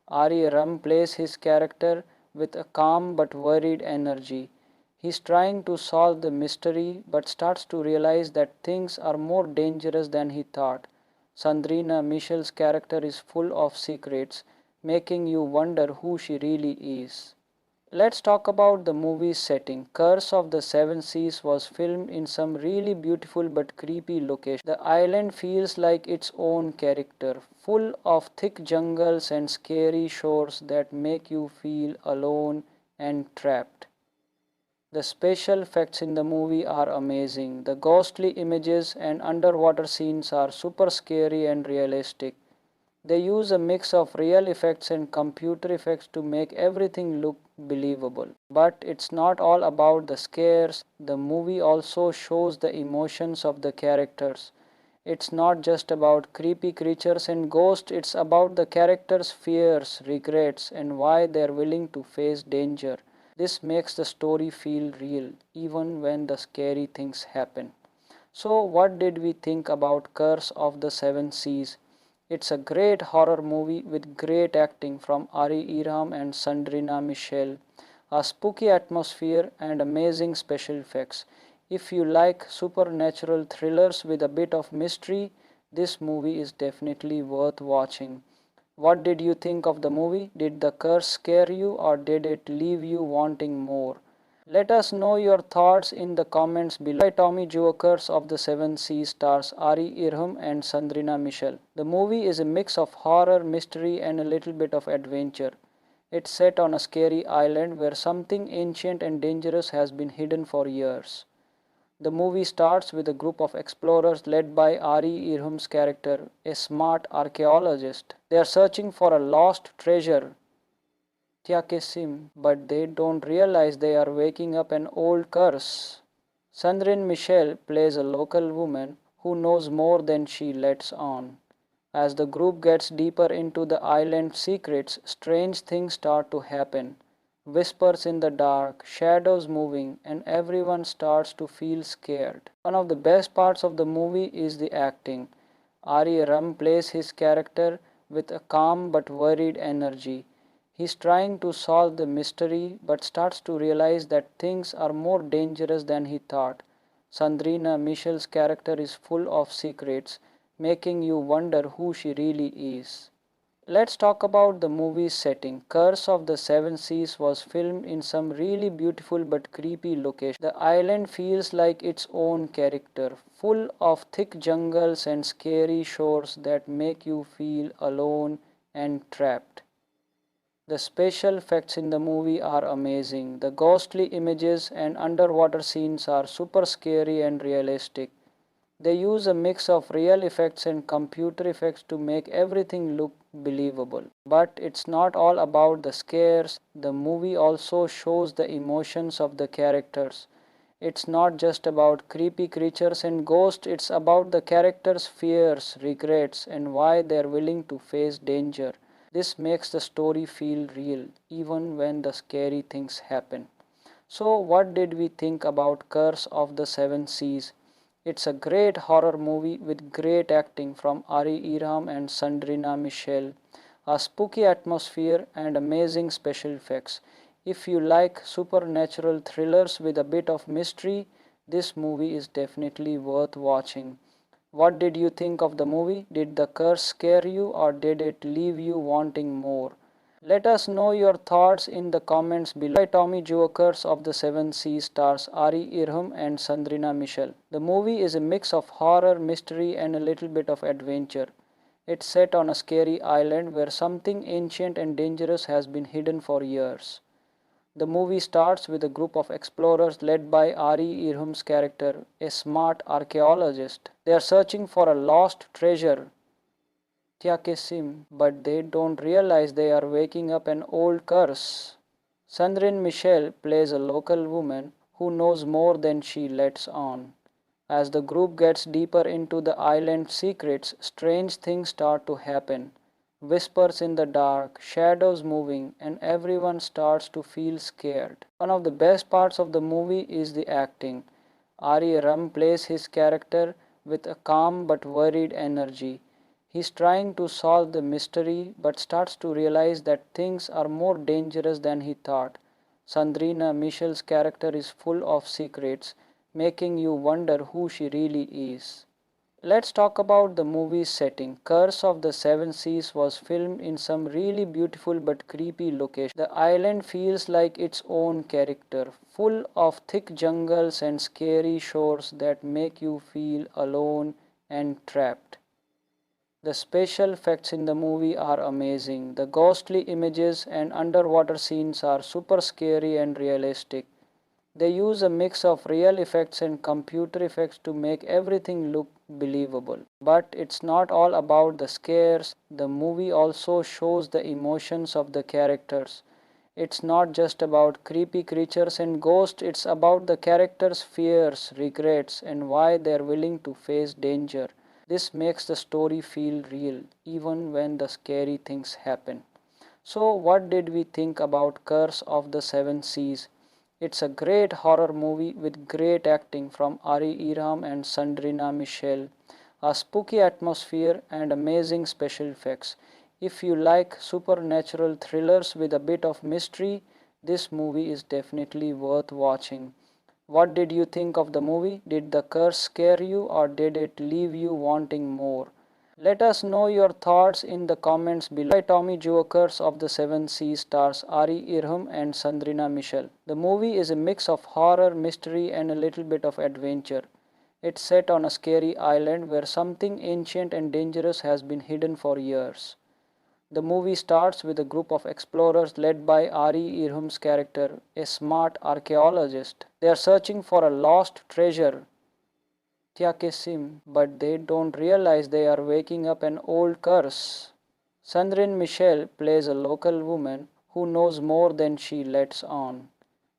Ari Ram plays his character with a calm but worried energy. He's trying to solve the mystery but starts to realize that things are more dangerous than he thought. Sandrina Michel's character is full of secrets, making you wonder who she really is. Let's talk about the movie's setting. Curse of the Seven Seas was filmed in some really beautiful but creepy locations. The island feels like its own character, full of thick jungles and scary shores that make you feel alone and trapped. The special effects in the movie are amazing. The ghostly images and underwater scenes are super scary and realistic. They use a mix of real effects and computer effects to make everything look believable. But it's not all about the scares. The movie also shows the emotions of the characters. It's not just about creepy creatures and ghosts, it's about the characters' fears, regrets, and why they're willing to face danger. This makes the story feel real, even when the scary things happen. So, what did we think about Curse of the Seven Seas? It's a great horror movie with great acting from Ari Irham and Sandrina Michel, a spooky atmosphere, and amazing special effects. If you like supernatural thrillers with a bit of mystery, this movie is definitely worth watching. What did you think of the movie? Did the curse scare you or did it leave you wanting more? Let us know your thoughts in the comments below. By Tommy Joe, Curse of the Seven Seas stars Ari Irham and Sandrina Michel. The movie is a mix of horror, mystery, and a little bit of adventure. It's set on a scary island where something ancient and dangerous has been hidden for years. The movie starts with a group of explorers led by Ari Irham's character, a smart archaeologist. They are searching for a lost treasure, Tiakesim, but they don't realize they are waking up an old curse. Sandrine Michel plays a local woman who knows more than she lets on. As the group gets deeper into the island's secrets, strange things start to happen. Whispers in the dark, shadows moving, and everyone starts to feel scared. One of the best parts of the movie is the acting. Ari Ram plays his character with a calm but worried energy. He's trying to solve the mystery but starts to realize that things are more dangerous than he thought. Sandrina Michel's character is full of secrets, making you wonder who she really is. Let's talk about the movie's setting. Curse of the Seven Seas was filmed in some really beautiful but creepy locations. The island feels like its own character, full of thick jungles and scary shores that make you feel alone and trapped. The special effects in the movie are amazing. The ghostly images and underwater scenes are super scary and realistic. They use a mix of real effects and computer effects to make everything look believable. But it's not all about the scares. The movie also shows the emotions of the characters. It's not just about creepy creatures and ghosts, it's about the characters' fears, regrets, and why they're willing to face danger. This makes the story feel real, even when the scary things happen. So, what did we think about Curse of the Seven Seas? It's a great horror movie with great acting from Ari Irham and Sandrina Michel, a spooky atmosphere, and amazing special effects. If you like supernatural thrillers with a bit of mystery, this movie is definitely worth watching. What did you think of the movie? Did the curse scare you or did it leave you wanting more? Let us know your thoughts in the comments below. By Tommy Joe, Curse of the Seven Seas stars Ari Irham and Sandrina Michel. The movie is a mix of horror, mystery, and a little bit of adventure. It's set on a scary island where something ancient and dangerous has been hidden for years. The movie starts with a group of explorers led by Ari Irham's character, a smart archaeologist. They are searching for a lost treasure, Tiakesim, but they don't realize they are waking up an old curse. Sandrine Michel plays a local woman who knows more than she lets on. As the group gets deeper into the island's secrets, strange things start to happen. Whispers in the dark, shadows moving, and everyone starts to feel scared. One of the best parts of the movie is the acting. Ari Ram plays his character with a calm but worried energy. He's trying to solve the mystery but starts to realize that things are more dangerous than he thought. Sandrina Michel's character is full of secrets, making you wonder who she really is. Let's talk about the movie's setting. Curse of the Seven Seas was filmed in some really beautiful but creepy locations. The island feels like its own character, full of thick jungles and scary shores that make you feel alone and trapped. The special effects in the movie are amazing. The ghostly images and underwater scenes are super scary and realistic. They use a mix of real effects and computer effects to make everything look believable. But it's not all about the scares. The movie also shows the emotions of the characters. It's not just about creepy creatures and ghosts, it's about the characters' fears, regrets, and why they're willing to face danger. This makes the story feel real, even when the scary things happen. So, what did we think about Curse of the Seven Seas? It's a great horror movie with great acting from Ari Irham and Sandrina Michel, a spooky atmosphere, and amazing special effects. If you like supernatural thrillers with a bit of mystery, this movie is definitely worth watching. What did you think of the movie? Did the curse scare you or did it leave you wanting more? Let us know your thoughts in the comments below. By Tommy Joe, Curse of the Seven Seas stars Ari Irham and Sandrina Michel. The movie is a mix of horror, mystery, and a little bit of adventure. It's set on a scary island where something ancient and dangerous has been hidden for years. The movie starts with a group of explorers led by Ari Irham's character, a smart archaeologist. They are searching for a lost treasure, Tiakesim, but they don't realize they are waking up an old curse. Sandrine Michel plays a local woman who knows more than she lets on.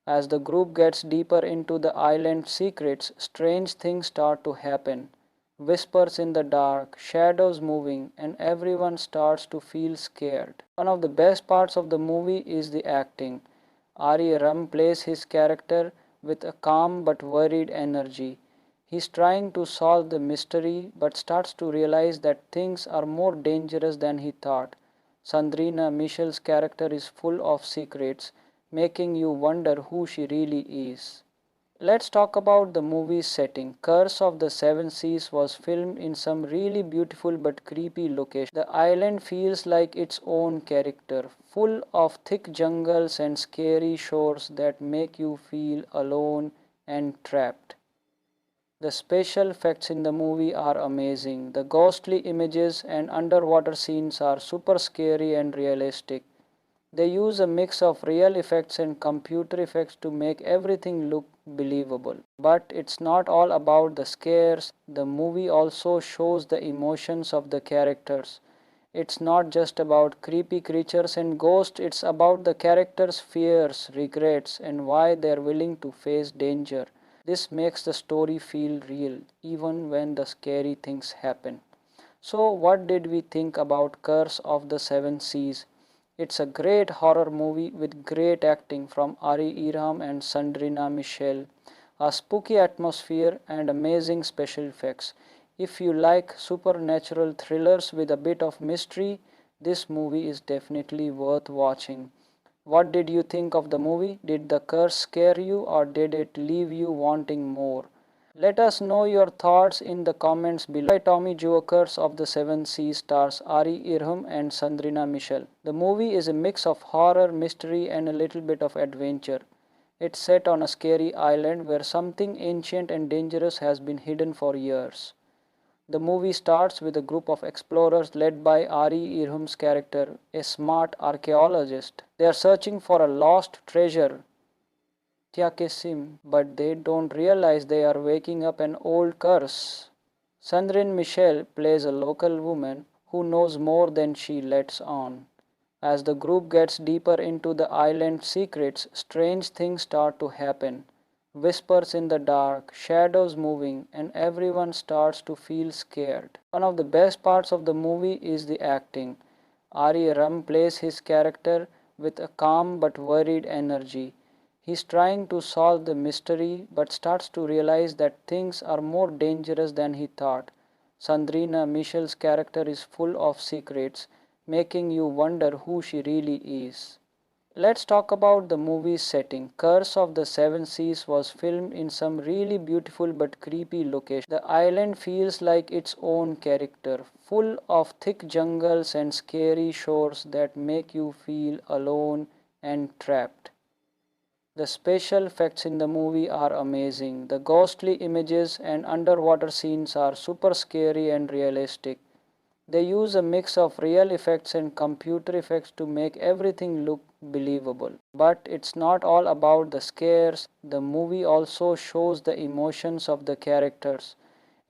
As the group gets deeper into the island's secrets, strange things start to happen. Whispers in the dark, shadows moving, and everyone starts to feel scared. One of the best parts of the movie is the acting. Ari Ram plays his character with a calm but worried energy. He's trying to solve the mystery but starts to realize that things are more dangerous than he thought. Sandrina Michel's character is full of secrets, making you wonder who she really is. Let's talk about the movie's setting. Curse of the Seven Seas was filmed in some really beautiful but creepy locations. The island feels like its own character, full of thick jungles and scary shores that make you feel alone and trapped. The special effects in the movie are amazing. The ghostly images and underwater scenes are super scary and realistic. They use a mix of real effects and computer effects to make everything look believable. But it's not all about the scares. The movie also shows the emotions of the characters. It's not just about creepy creatures and ghosts, it's about the characters' fears, regrets, and why they're willing to face danger. This makes the story feel real, even when the scary things happen. So, what did we think about Curse of the Seven Seas? It's a great horror movie with great acting from Ari Irham and Sandrina Michel, a spooky atmosphere, and amazing special effects. If you like supernatural thrillers with a bit of mystery, this movie is definitely worth watching. What did you think of the movie? Did the curse scare you or did it leave you wanting more? Let us know your thoughts in the comments below. By Tommy Joe, Curse of the Seven Seas stars Ari Irham and Sandrina Michel. The movie is a mix of horror, mystery, and a little bit of adventure. It's set on a scary island where something ancient and dangerous has been hidden for years. The movie starts with a group of explorers led by Ari Irham's character, a smart archaeologist. They are searching for a lost treasure, Tiakesim, but they don't realize they are waking up an old curse. Sandrine Michel plays a local woman who knows more than she lets on. As the group gets deeper into the island's secrets, strange things start to happen. Whispers in the dark, shadows moving, and everyone starts to feel scared. One of the best parts of the movie is the acting. Ari Ram plays his character with a calm but worried energy. He's trying to solve the mystery but starts to realize that things are more dangerous than he thought. Sandrina Michel's character is full of secrets, making you wonder who she really is. Let's talk about the movie's setting. Curse of the Seven Seas was filmed in some really beautiful but creepy locations. The island feels like its own character, full of thick jungles and scary shores that make you feel alone and trapped. The special effects in the movie are amazing. The ghostly images and underwater scenes are super scary and realistic. They use a mix of real effects and computer effects to make everything look believable. But it's not all about the scares. The movie also shows the emotions of the characters.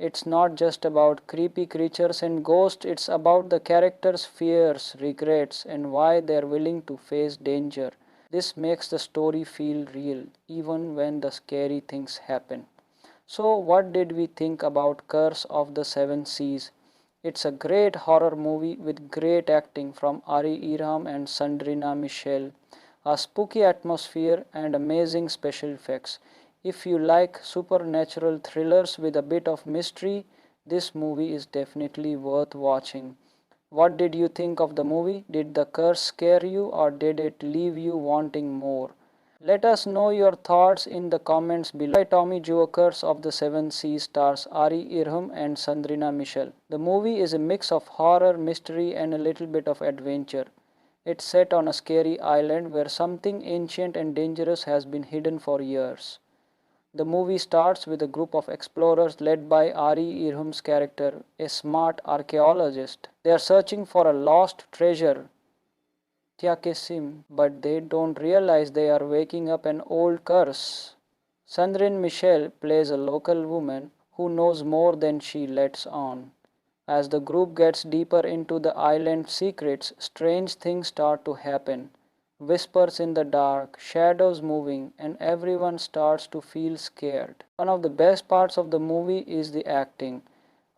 It's not just about creepy creatures and ghosts, it's about the characters' fears, regrets, and why they're willing to face danger. This makes the story feel real, even when the scary things happen. So, what did we think about Curse of the Seven Seas? It's a great horror movie with great acting from Ari Irham and Sandrina Michel, a spooky atmosphere, and amazing special effects. If you like supernatural thrillers with a bit of mystery, this movie is definitely worth watching. What did you think of the movie? Did the curse scare you or did it leave you wanting more? Let us know your thoughts in the comments below. By Tommy Joe, Curse of the Seven Seas stars Ari Irham and Sandrina Michel. The movie is a mix of horror, mystery and a little bit of adventure. It's set on a scary island where something ancient and dangerous has been hidden for years. The movie starts with a group of explorers led by Ari Irham's character, a smart archaeologist. They are searching for a lost treasure, Tiakesim, but they don't realize they are waking up an old curse. Sandrine Michel plays a local woman who knows more than she lets on. As the group gets deeper into the island's secrets, strange things start to happen. Whispers in the dark, shadows moving, and everyone starts to feel scared. One of the best parts of the movie is the acting.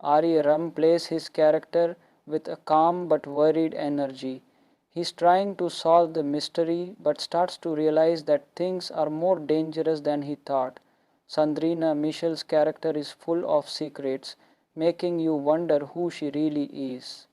Ari Ram plays his character with a calm but worried energy. He's trying to solve the mystery but starts to realize that things are more dangerous than he thought. Sandrina Michel's character is full of secrets, making you wonder who she really is.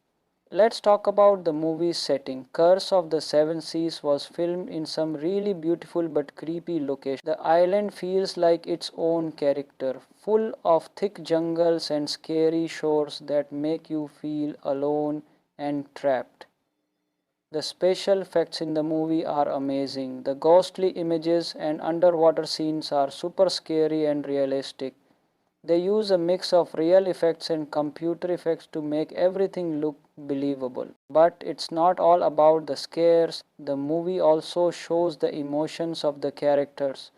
Let's talk about the movie's setting. Curse of the Seven Seas was filmed in some really beautiful but creepy locations. The island feels like its own character, full of thick jungles and scary shores that make you feel alone and trapped. The special effects in the movie are amazing. The ghostly images and underwater scenes are super scary and realistic. They use a mix of real effects and computer effects to make everything look believable. But it's not all about the scares. The movie also shows the emotions of the characters.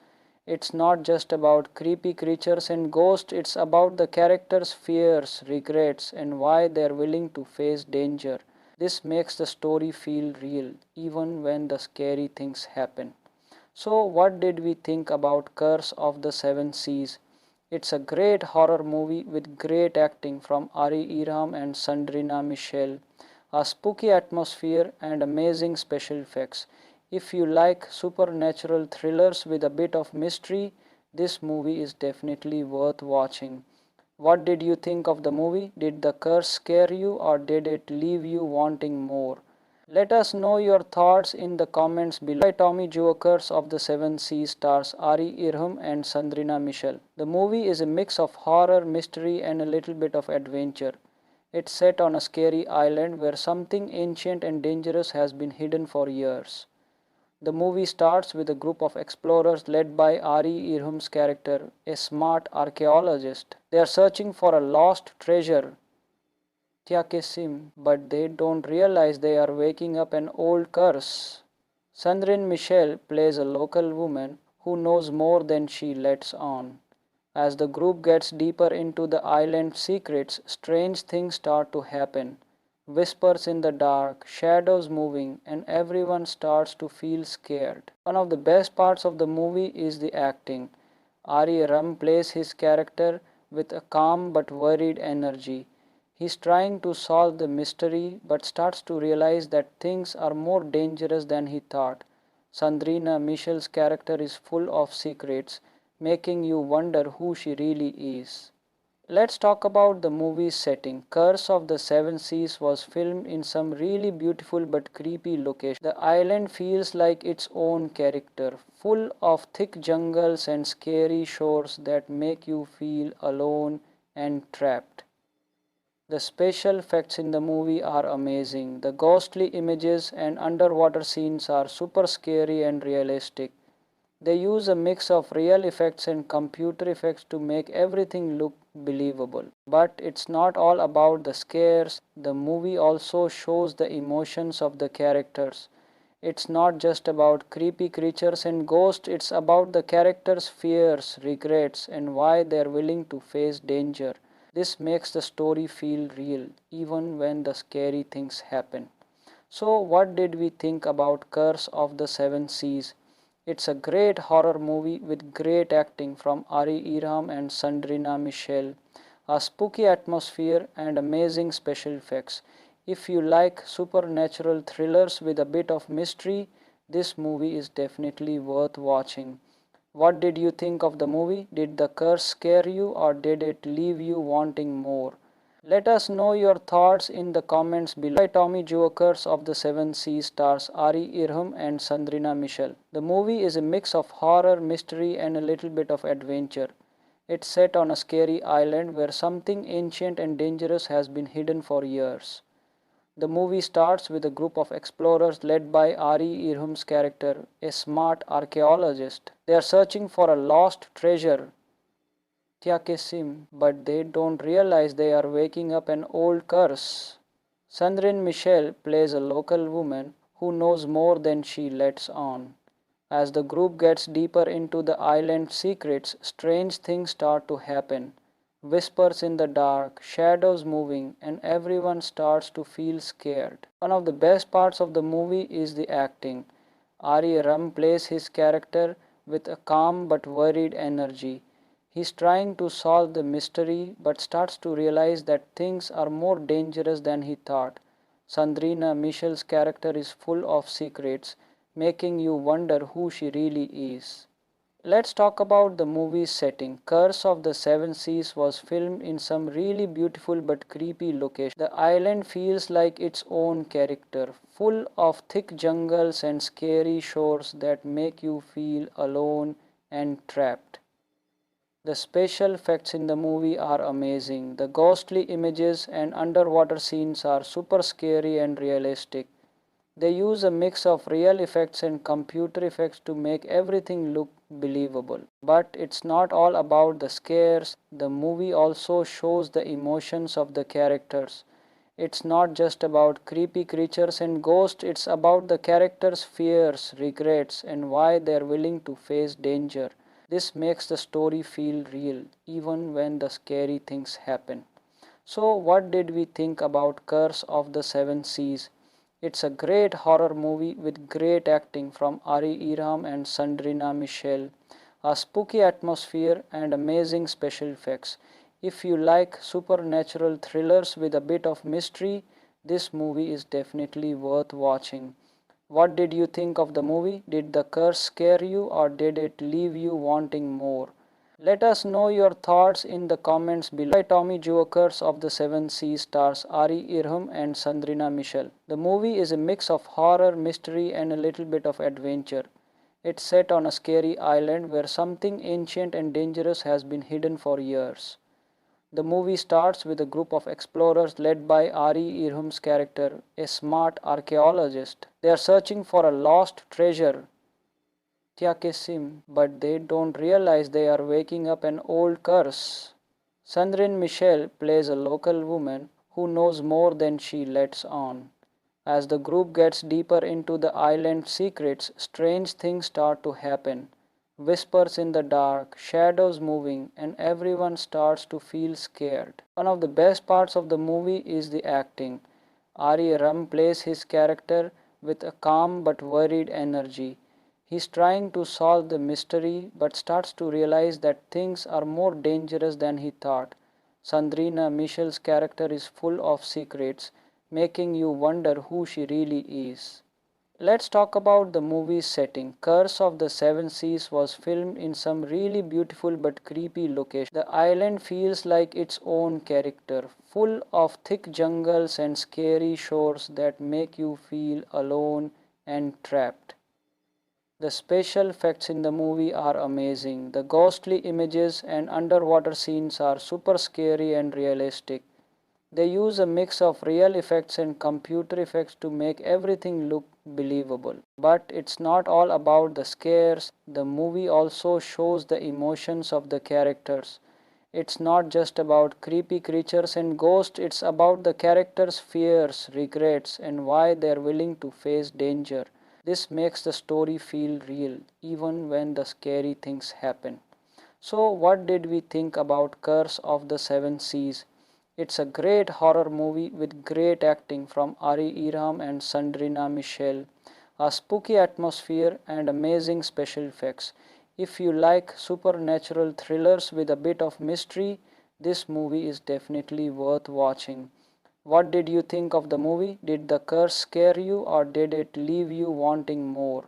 It's not just about creepy creatures and ghosts, it's about the characters' fears, regrets, and why they're willing to face danger. This makes the story feel real, even when the scary things happen. So, what did we think about Curse of the Seven Seas? It's a great horror movie with great acting from Ari Iram and Sandrina Michel, a spooky atmosphere, and amazing special effects. If you like supernatural thrillers with a bit of mystery, this movie is definitely worth watching. What did you think of the movie? Did the curse scare you or did it leave you wanting more? Let us know your thoughts in the comments below. By Tommy Joe, Curse of the Seven Seas stars Ari Irham and Sandrina Michel. The movie is a mix of horror, mystery and a little bit of adventure. It's set on a scary island where something ancient and dangerous has been hidden for years. The movie starts with a group of explorers led by Ari Irham's character, a smart archaeologist. They are searching for a lost treasure, Tiakesim, but they don't realize they are waking up an old curse. Sandrine Michel plays a local woman who knows more than she lets on. As the group gets deeper into the island's secrets, strange things start to happen. Whispers in the dark, shadows moving, and everyone starts to feel scared. One of the best parts of the movie is the acting. Ari Ram plays his character with a calm but worried energy. He's trying to solve the mystery but starts to realize that things are more dangerous than he thought. Sandrina Michel's character is full of secrets, making you wonder who she really is. Let's talk about the movie's setting. Curse of the Seven Seas was filmed in some really beautiful but creepy locations. The island feels like its own character, full of thick jungles and scary shores that make you feel alone and trapped. The special effects in the movie are amazing. The ghostly images and underwater scenes are super scary and realistic. They use a mix of real effects and computer effects to make everything look believable. But it's not all about the scares. The movie also shows the emotions of the characters. It's not just about creepy creatures and ghosts, it's about the characters' fears, regrets, and why they're willing to face danger. This makes the story feel real, even when the scary things happen. So, what did we think about Curse of the Seven Seas? It's a great horror movie with great acting from Ari Iram and Sandrina Michel, a spooky atmosphere, and amazing special effects. If you like supernatural thrillers with a bit of mystery, this movie is definitely worth watching. What did you think of the movie? Did the curse scare you or did it leave you wanting more? Let us know your thoughts in the comments below. By Tommy Joe, Curse of the Seven Seas stars Ari Irham and Sandrina Michel. The movie is a mix of horror, mystery and a little bit of adventure. It's set on a scary island where something ancient and dangerous has been hidden for years. The movie starts with a group of explorers led by Ari Irham's character, a smart archaeologist. They are searching for a lost treasure, Tiakesim, but they don't realize they are waking up an old curse. Sandrine Michel plays a local woman who knows more than she lets on. As the group gets deeper into the island's secrets, strange things start to happen. Whispers in the dark, shadows moving, and everyone starts to feel scared. One of the best parts of the movie is the acting. Ari Ram plays his character with a calm but worried energy. He's trying to solve the mystery but starts to realize that things are more dangerous than he thought. Sandrina Michel's character is full of secrets, making you wonder who she really is. Let's talk about the movie's setting. Curse of the Seven Seas was filmed in some really beautiful but creepy locations. The island feels like its own character, full of thick jungles and scary shores that make you feel alone and trapped. The special effects in the movie are amazing. The ghostly images and underwater scenes are super scary and realistic. They use a mix of real effects and computer effects to make everything look believable. But it's not all about the scares. The movie also shows the emotions of the characters. It's not just about creepy creatures and ghosts, it's about the characters' fears, regrets, and why they're willing to face danger. This makes the story feel real, even when the scary things happen. So, what did we think about Curse of the Seven Seas? It's a great horror movie with great acting from Ari Iram and Sandrina Michel, a spooky atmosphere, and amazing special effects. If you like supernatural thrillers with a bit of mystery, this movie is definitely worth watching. What did you think of the movie? Did the curse scare you or did it leave you wanting more? Let us know your thoughts in the comments below. By Tommy Joe, Curse of the Seven Seas stars Ari Irham and Sandrina Michel. The movie is a mix of horror, mystery and a little bit of adventure. It's set on a scary island where something ancient and dangerous has been hidden for years. The movie starts with a group of explorers led by Ari Irham's character, a smart archaeologist. They are searching for a lost treasure, Tiakesim, but they don't realize they are waking up an old curse. Sandrine Michel plays a local woman who knows more than she lets on. As the group gets deeper into the island's secrets, strange things start to happen. Whispers in the dark, shadows moving, and everyone starts to feel scared. One of the best parts of the movie is the acting. Ari Ram plays his character with a calm but worried energy. He's trying to solve the mystery but starts to realize that things are more dangerous than he thought. Sandrina Michel's character is full of secrets, making you wonder who she really is. Let's talk about the movie's setting. Curse of the Seven Seas was filmed in some really beautiful but creepy locations. The island feels like its own character, full of thick jungles and scary shores that make you feel alone and trapped. The special effects in the movie are amazing. The ghostly images and underwater scenes are super scary and realistic. They use a mix of real effects and computer effects to make everything look believable. But it's not all about the scares. The movie also shows the emotions of the characters. It's not just about creepy creatures and ghosts, it's about the characters' fears, regrets, and why they're willing to face danger. This makes the story feel real, even when the scary things happen. So, what did we think about Curse of the Seven Seas? It's a great horror movie with great acting from Ari Iram and Sandrina Michel, a spooky atmosphere, and amazing special effects. If you like supernatural thrillers with a bit of mystery, this movie is definitely worth watching. What did you think of the movie? Did the curse scare you or did it leave you wanting more?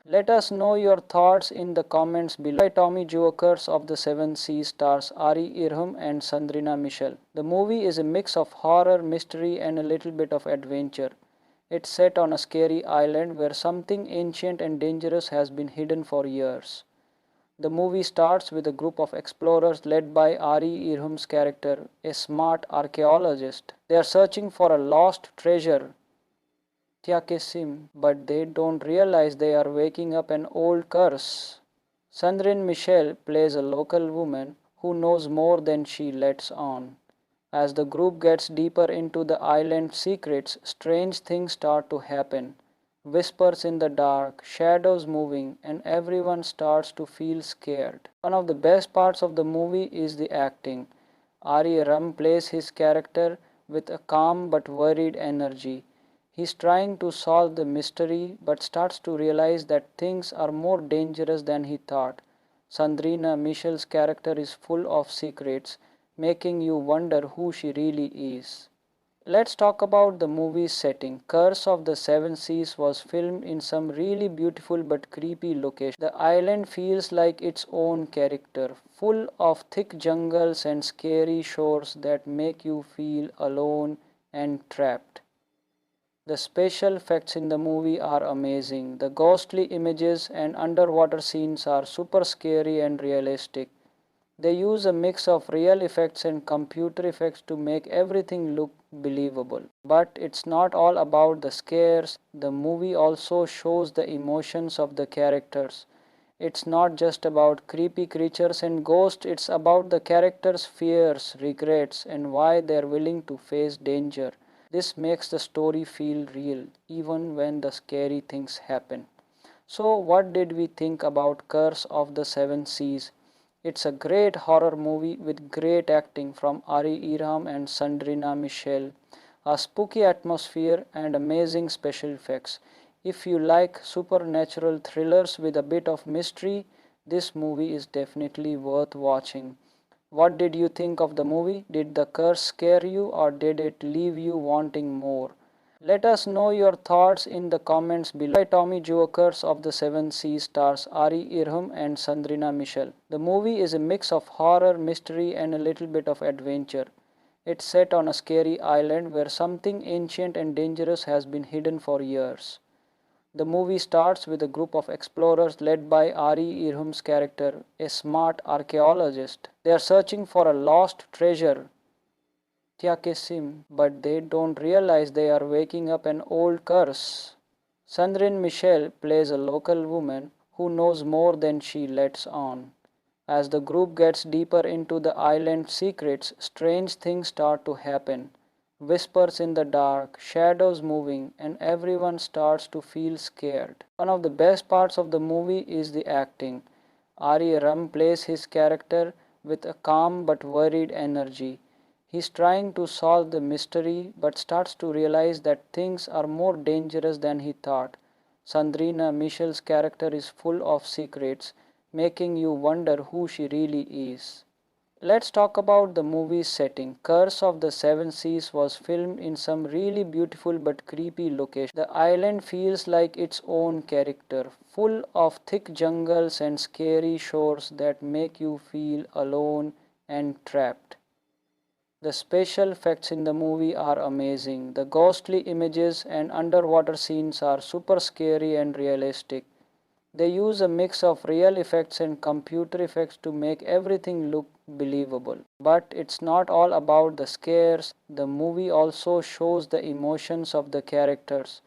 Let us know your thoughts in the comments below. By Tommy Joe, Curse of the Seven Seas stars Ari Irham and Sandrina Michel. The movie is a mix of horror, mystery and a little bit of adventure. It's set on a scary island where something ancient and dangerous has been hidden for years. The movie starts with a group of explorers led by Ari Irham's character, a smart archaeologist. They are searching for a lost treasure, Tiakesim, but they don't realize they are waking up an old curse. Sandrine Michel plays a local woman who knows more than she lets on. As the group gets deeper into the island's secrets, strange things start to happen. Whispers in the dark, shadows moving, and everyone starts to feel scared. One of the best parts of the movie is the acting. Ari Ram plays his character with a calm but worried energy. He's trying to solve the mystery but starts to realize that things are more dangerous than he thought. Sandrina Michel's character is full of secrets, making you wonder who she really is. Let's talk about the movie's setting. Curse of the Seven Seas was filmed in some really beautiful but creepy locations. The island feels like its own character, full of thick jungles and scary shores that make you feel alone and trapped. The special effects in the movie are amazing. The ghostly images and underwater scenes are super scary and realistic. They use a mix of real effects and computer effects to make everything look believable. But it's not all about the scares. The movie also shows the emotions of the characters. It's not just about creepy creatures and ghosts, it's about the characters' fears, regrets, and why they're willing to face danger. This makes the story feel real, even when the scary things happen. So, what did we think about Curse of the Seven Seas? It's a great horror movie with great acting from Ari Iram and Sandrina Michel, a spooky atmosphere, and amazing special effects. If you like supernatural thrillers with a bit of mystery, this movie is definitely worth watching. What did you think of the movie? Did the curse scare you or did it leave you wanting more? Let us know your thoughts in the comments below. By Tommy Joe, Curse of the Seven Seas stars Ari Irham and Sandrina Michel. The movie is a mix of horror, mystery and a little bit of adventure. It's set on a scary island where something ancient and dangerous has been hidden for years. The movie starts with a group of explorers led by Ari Irham's character, a smart archaeologist. They are searching for a lost treasure, Tiakesim, but they don't realize they are waking up an old curse. Sandrine Michel plays a local woman who knows more than she lets on. As the group gets deeper into the island's secrets, strange things start to happen. Whispers in the dark, shadows moving, and everyone starts to feel scared. One of the best parts of the movie is the acting. Ari Ram plays his character with a calm but worried energy. He's trying to solve the mystery but starts to realize that things are more dangerous than he thought. Sandrina Michel's character is full of secrets, making you wonder who she really is. Let's talk about the movie's setting. Curse of the Seven Seas was filmed in some really beautiful but creepy locations. The island feels like its own character, full of thick jungles and scary shores that make you feel alone and trapped. The special effects in the movie are amazing. The ghostly images and underwater scenes are super scary and realistic. They use a mix of real effects and computer effects to make everything look believable. But it's not all about the scares. The movie also shows the emotions of the characters.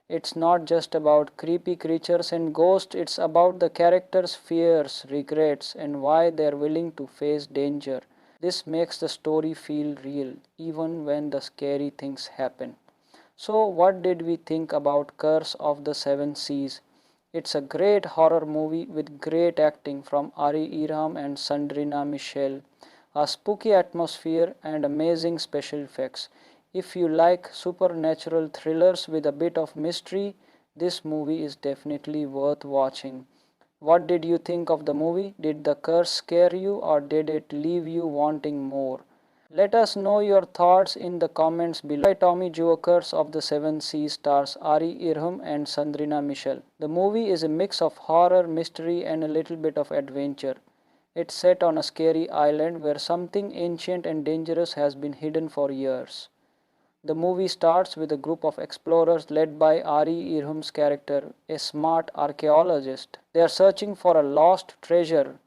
It's not just about creepy creatures and ghosts, it's about the characters' fears, regrets, and why they're willing to face danger. This makes the story feel real, even when the scary things happen. So, what did we think about Curse of the Seven Seas? It's a great horror movie with great acting from Ari Iram and Sandrina Michel, a spooky atmosphere, and amazing special effects. If you like supernatural thrillers with a bit of mystery, this movie is definitely worth watching. What did you think of the movie? Did the curse scare you or did it leave you wanting more? Let us know your thoughts in the comments below. By Tommy Joe, Curse of the Seven Seas stars Ari Irham and Sandrina Michel. The movie is a mix of horror, mystery and a little bit of adventure. It's set on a scary island where something ancient and dangerous has been hidden for years. The movie starts with a group of explorers led by Ari Irham's character, a smart archaeologist. They are searching for a lost treasure,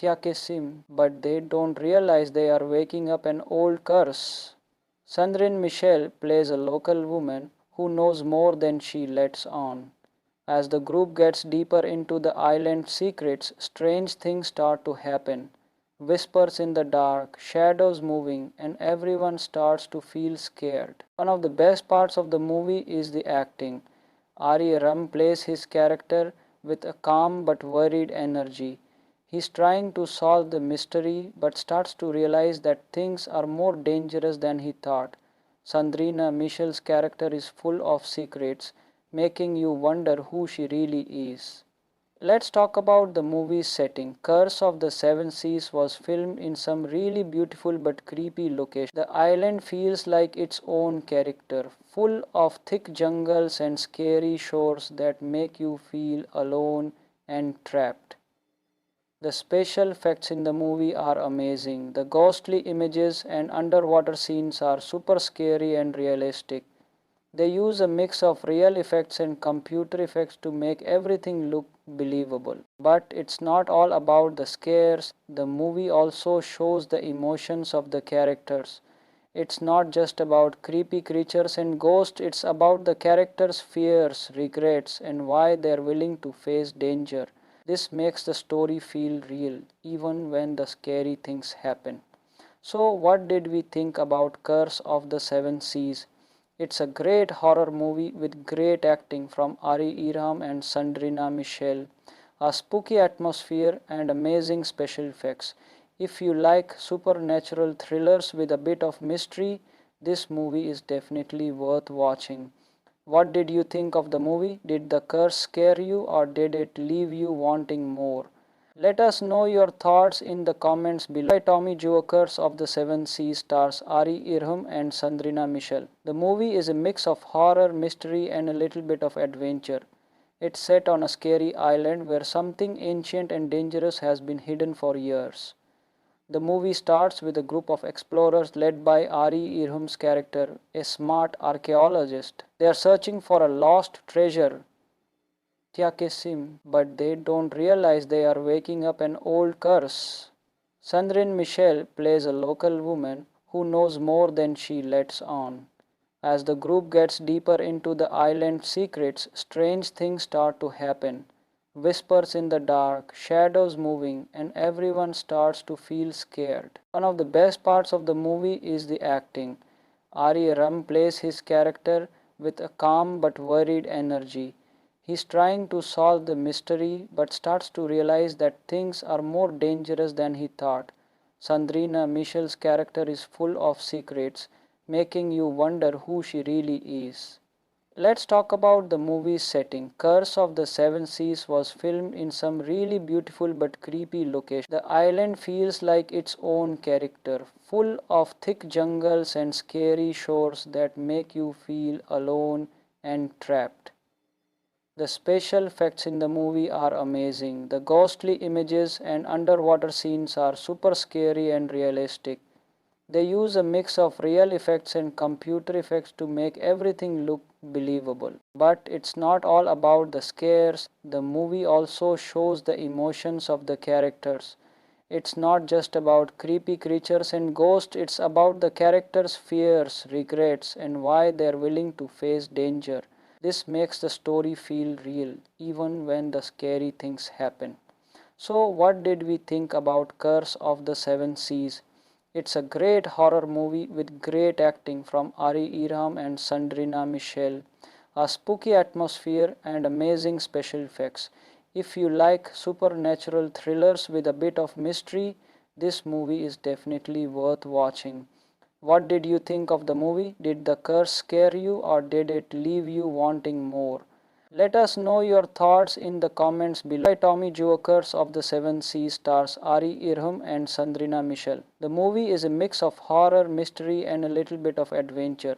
Tiakesim, but they don't realize they are waking up an old curse. Sandrine Michel plays a local woman who knows more than she lets on. As the group gets deeper into the island's secrets, strange things start to happen. Whispers in the dark, shadows moving, and everyone starts to feel scared. One of the best parts of the movie is the acting. Ari Ram plays his character with a calm but worried energy. He's trying to solve the mystery but starts to realize that things are more dangerous than he thought. Sandrina Michel's character is full of secrets, making you wonder who she really is. Let's talk about the movie's setting. Curse of the Seven Seas was filmed in some really beautiful but creepy locations. The island feels like its own character, full of thick jungles and scary shores that make you feel alone and trapped. The special effects in the movie are amazing. The ghostly images and underwater scenes are super scary and realistic. They use a mix of real effects and computer effects to make everything look believable. But it's not all about the scares. The movie also shows the emotions of the characters. It's not just about creepy creatures and ghosts, it's about the characters' fears, regrets, and why they're willing to face danger. This makes the story feel real, even when the scary things happen. So, what did we think about Curse of the Seven Seas? It's a great horror movie with great acting from Ari Irham and Sandrina Michel, a spooky atmosphere, and amazing special effects. If you like supernatural thrillers with a bit of mystery, this movie is definitely worth watching. What did you think of the movie? Did the curse scare you or did it leave you wanting more? Let us know your thoughts in the comments below. By Tommy Joe, Curse of the Seven Seas stars Ari Irham and Sandrina Michel. The movie is a mix of horror, mystery and a little bit of adventure. It's set on a scary island where something ancient and dangerous has been hidden for years. The movie starts with a group of explorers led by Ari Irham's character, a smart archaeologist. They are searching for a lost treasure, Tiakesim, but they don't realize they are waking up an old curse. Sandrine Michel plays a local woman who knows more than she lets on. As the group gets deeper into the island's secrets, strange things start to happen. Whispers in the dark, shadows moving, and everyone starts to feel scared. One of the best parts of the movie is the acting. Ari Ram plays his character with a calm but worried energy. He's trying to solve the mystery but starts to realize that things are more dangerous than he thought. Sandrina Michel's character is full of secrets, making you wonder who she really is. Let's talk about the movie's setting. Curse of the Seven Seas was filmed in some really beautiful but creepy locations. The island feels like its own character, full of thick jungles and scary shores that make you feel alone and trapped. The special effects in the movie are amazing. The ghostly images and underwater scenes are super scary and realistic. They use a mix of real effects and computer effects to make everything look believable. But it's not all about the scares. The movie also shows the emotions of the characters. It's not just about creepy creatures and ghosts, it's about the characters' fears, regrets, and why they're willing to face danger. This makes the story feel real, even when the scary things happen. So, what did we think about Curse of the Seven Seas? It's a great horror movie with great acting from Ari Irham and Sandrina Michel, a spooky atmosphere, and amazing special effects. If you like supernatural thrillers with a bit of mystery, this movie is definitely worth watching. What did you think of the movie? Did the curse scare you or did it leave you wanting more? Let us know your thoughts in the comments below. By Tommy Joe, Curse of the Seven Seas stars Ari Irham and Sandrina Michel. The movie is a mix of horror, mystery, and a little bit of adventure.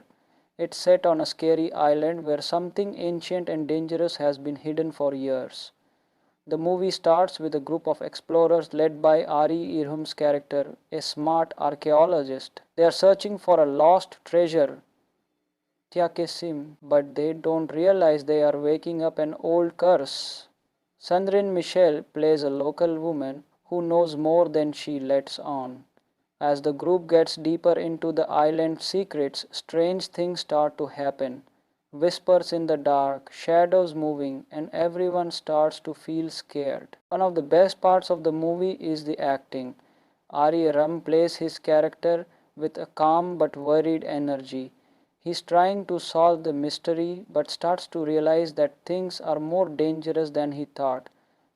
It's set on a scary island where something ancient and dangerous has been hidden for years. The movie starts with a group of explorers led by Ari Irham's character, a smart archaeologist. They are searching for a lost treasure, Tiakesim, but they don't realize they are waking up an old curse. Sandrine Michel plays a local woman who knows more than she lets on. As the group gets deeper into the island's secrets, strange things start to happen. Whispers in the dark, shadows moving, and everyone starts to feel scared. One of the best parts of the movie is the acting. Ari Ram plays his character with a calm but worried energy. He's trying to solve the mystery but starts to realize that things are more dangerous than he thought.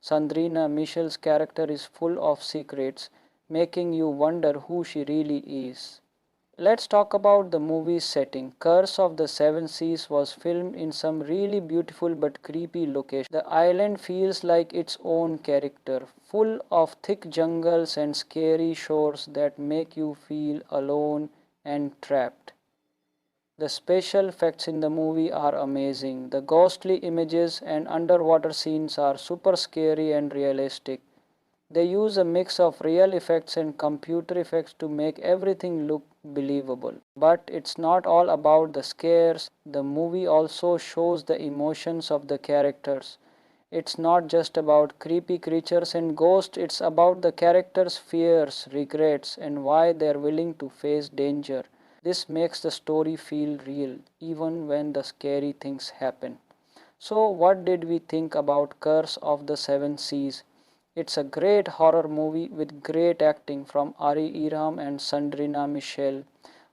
Sandrina Michel's character is full of secrets, making you wonder who she really is. Let's talk about the movie's setting. Curse of the Seven Seas was filmed in some really beautiful but creepy locations. The island feels like its own character, full of thick jungles and scary shores that make you feel alone and trapped. The special effects in the movie are amazing. The ghostly images and underwater scenes are super scary and realistic. They use a mix of real effects and computer effects to make everything look believable. But it's not all about the scares. The movie also shows the emotions of the characters. It's not just about creepy creatures and ghosts, it's about the characters' fears, regrets, and why they're willing to face danger. This makes the story feel real, even when the scary things happen. So, what did we think about Curse of the Seven Seas? It's a great horror movie with great acting from Ari Irham and Sandrina Michel,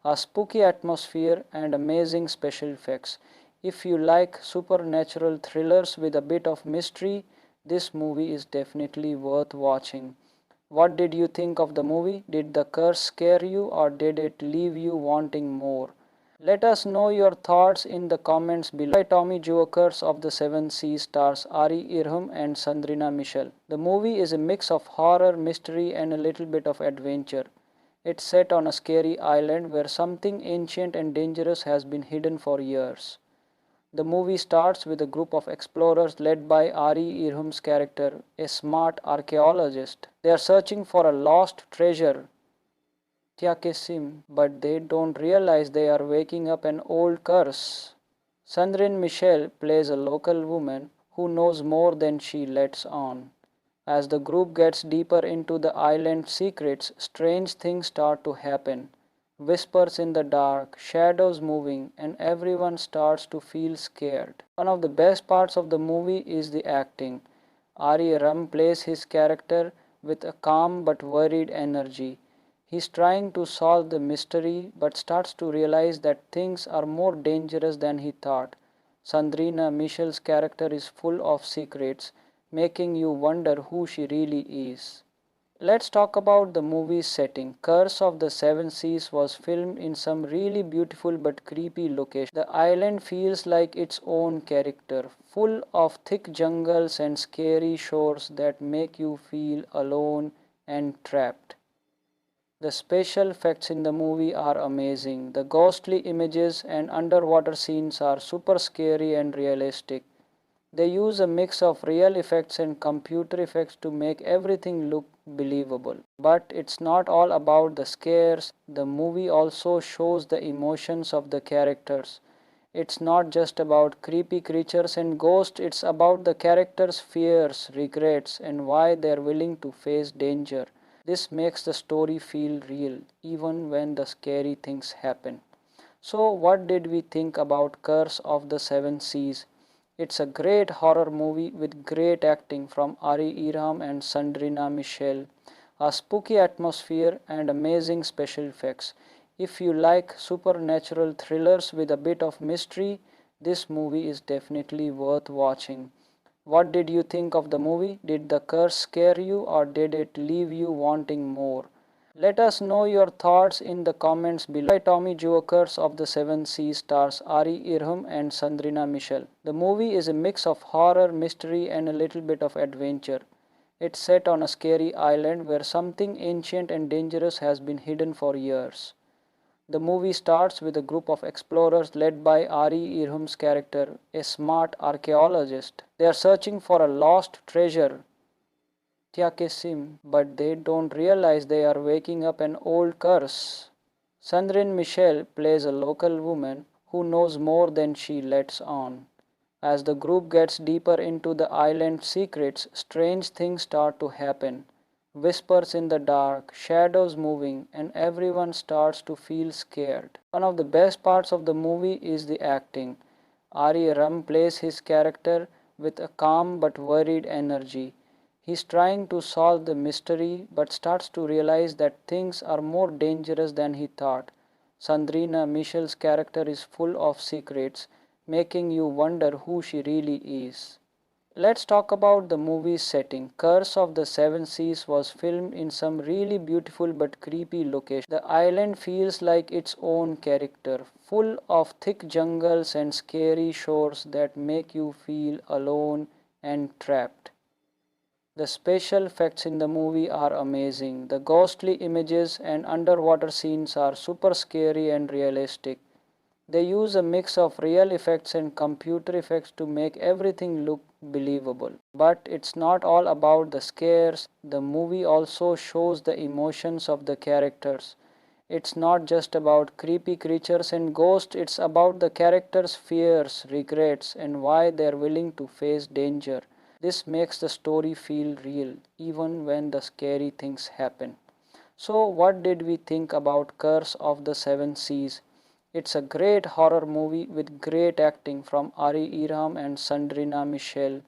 a spooky atmosphere, and amazing special effects. If you like supernatural thrillers with a bit of mystery, this movie is definitely worth watching. What did you think of the movie? Did the curse scare you or did it leave you wanting more? Let us know your thoughts in the comments below. By Tommy Joe, Curse of the Seven Seas stars Ari Irham and Sandrina Michel. The movie is a mix of horror, mystery, and a little bit of adventure. It's set on a scary island where something ancient and dangerous has been hidden for years. The movie starts with a group of explorers led by Ari Irham's character, a smart archaeologist. They are searching for a lost treasure, Tiakesim, but they don't realize they are waking up an old curse. Sandrine Michel plays a local woman who knows more than she lets on. As the group gets deeper into the island's secrets, strange things start to happen. Whispers in the dark, shadows moving, and everyone starts to feel scared. One of the best parts of the movie is the acting. Ari Ram plays his character with a calm but worried energy. He's trying to solve the mystery but starts to realize that things are more dangerous than he thought. Sandrina Michel's character is full of secrets, making you wonder who she really is. Let's talk about the movie's setting. Curse of the Seven Seas was filmed in some really beautiful but creepy locations. The island feels like its own character, full of thick jungles and scary shores that make you feel alone and trapped. The special effects in the movie are amazing. The ghostly images and underwater scenes are super scary and realistic. They use a mix of real effects and computer effects to make everything look believable. But it's not all about the scares. The movie also shows the emotions of the characters. It's not just about creepy creatures and ghosts, it's about the characters' fears, regrets, and why they're willing to face danger. This makes the story feel real, even when the scary things happen. So, what did we think about Curse of the Seven Seas? It's a great horror movie with great acting from Ari Irham and Sandrina Michel, a spooky atmosphere, and amazing special effects. If you like supernatural thrillers with a bit of mystery, this movie is definitely worth watching. What did you think of the movie? Did the curse scare you or did it leave you wanting more? Let us know your thoughts in the comments below. By Tommy Jokers of the Seven Seas stars Ari Irham and Sandrina Michel. The movie is a mix of horror, mystery, and a little bit of adventure. It's set on a scary island where something ancient and dangerous has been hidden for years. The movie starts with a group of explorers led by Ari Irham's character, a smart archaeologist. They are searching for a lost treasure, Tiakesim, but they don't realize they are waking up an old curse. Sandrine Michel plays a local woman who knows more than she lets on. As the group gets deeper into the island's secrets, strange things start to happen. Whispers in the dark, shadows moving, and everyone starts to feel scared. One of the best parts of the movie is the acting. Ari Ram plays his character with a calm but worried energy. He's trying to solve the mystery but starts to realize that things are more dangerous than he thought. Sandrina Michel's character is full of secrets, making you wonder who she really is. Let's talk about the movie's setting. Curse of the Seven Seas was filmed in some really beautiful but creepy locations. The island feels like its own character, full of thick jungles and scary shores that make you feel alone and trapped. The special effects in the movie are amazing. The ghostly images and underwater scenes are super scary and realistic. They use a mix of real effects and computer effects to make everything look believable. But it's not all about the scares. The movie also shows the emotions of the characters. It's not just about creepy creatures and ghosts, it's about the characters' fears, regrets, and why they're willing to face danger. This makes the story feel real, even when the scary things happen. So, what did we think about Curse of the Seven Seas? It's a great horror movie with great acting from Ari Irham and Sandrina Michel,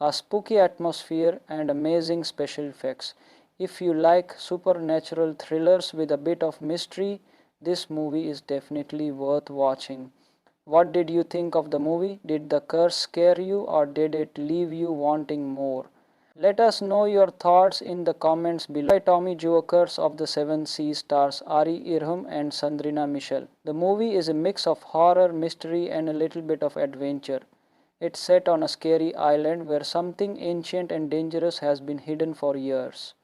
a spooky atmosphere, and amazing special effects. If you like supernatural thrillers with a bit of mystery, this movie is definitely worth watching. What did you think of the movie? Did the curse scare you or did it leave you wanting more? Let us know your thoughts in the comments below. By Tommy Jokers of the Seven Seas stars Ari Irham and Sandrina Michel. The movie is a mix of horror, mystery, and a little bit of adventure. It's set on a scary island where something ancient and dangerous has been hidden for years.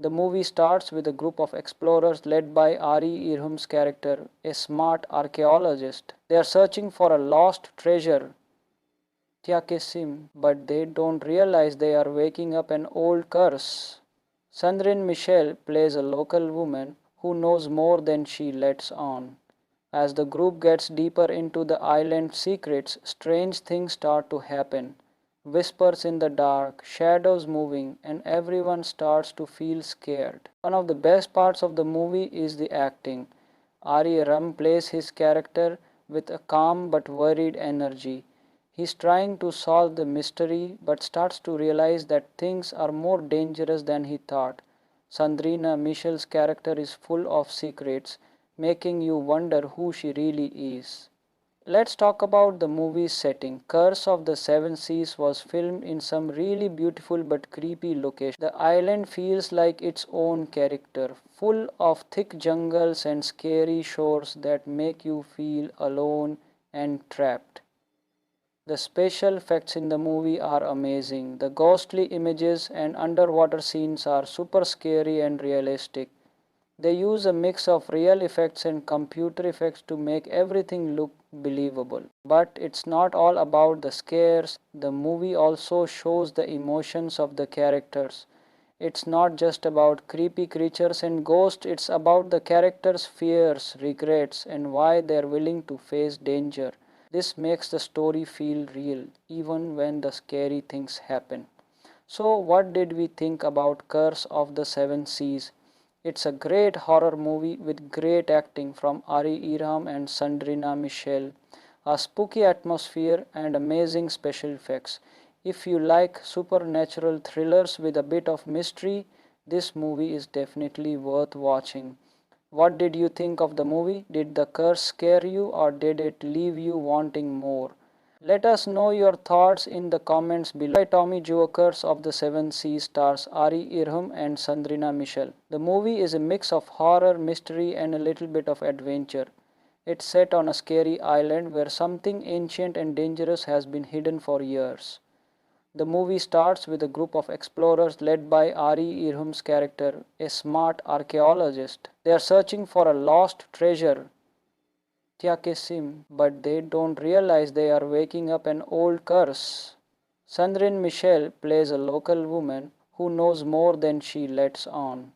The movie starts with a group of explorers led by Ari Irham's character, a smart archaeologist. They are searching for a lost treasure, Tiakesim, but they don't realize they are waking up an old curse. Sandrine Michel plays a local woman who knows more than she lets on. As the group gets deeper into the island's secrets, strange things start to happen. Whispers in the dark, shadows moving, and everyone starts to feel scared. One of the best parts of the movie is the acting. Ari Ram plays his character with a calm but worried energy. He's trying to solve the mystery but starts to realize that things are more dangerous than he thought. Sandrina Michel's character is full of secrets, making you wonder who she really is. Let's talk about the movie's setting. Curse of the Seven Seas was filmed in some really beautiful but creepy locations. The island feels like its own character, full of thick jungles and scary shores that make you feel alone and trapped. The special effects in the movie are amazing. The ghostly images and underwater scenes are super scary and realistic. They use a mix of real effects and computer effects to make everything look believable. But it's not all about the scares. The movie also shows the emotions of the characters. It's not just about creepy creatures and ghosts, it's about the characters' fears, regrets, and why they're willing to face danger. This makes the story feel real, even when the scary things happen. So, what did we think about Curse of the Seven Seas? It's a great horror movie with great acting from Ari Irham and Sandrina Michel, a spooky atmosphere, and amazing special effects. If you like supernatural thrillers with a bit of mystery, this movie is definitely worth watching. What did you think of the movie? Did the curse scare you or did it leave you wanting more? Let us know your thoughts in the comments below. By Tommy Jokers of the Seven Seas stars Ari Irham and Sandrina Michel. The movie is a mix of horror, mystery, and a little bit of adventure. It's set on a scary island where something ancient and dangerous has been hidden for years. The movie starts with a group of explorers led by Ari Irham's character, a smart archaeologist. They are searching for a lost treasure, Tiakesim, but they don't realize they are waking up an old curse. Sandrine Michel plays a local woman who knows more than she lets on.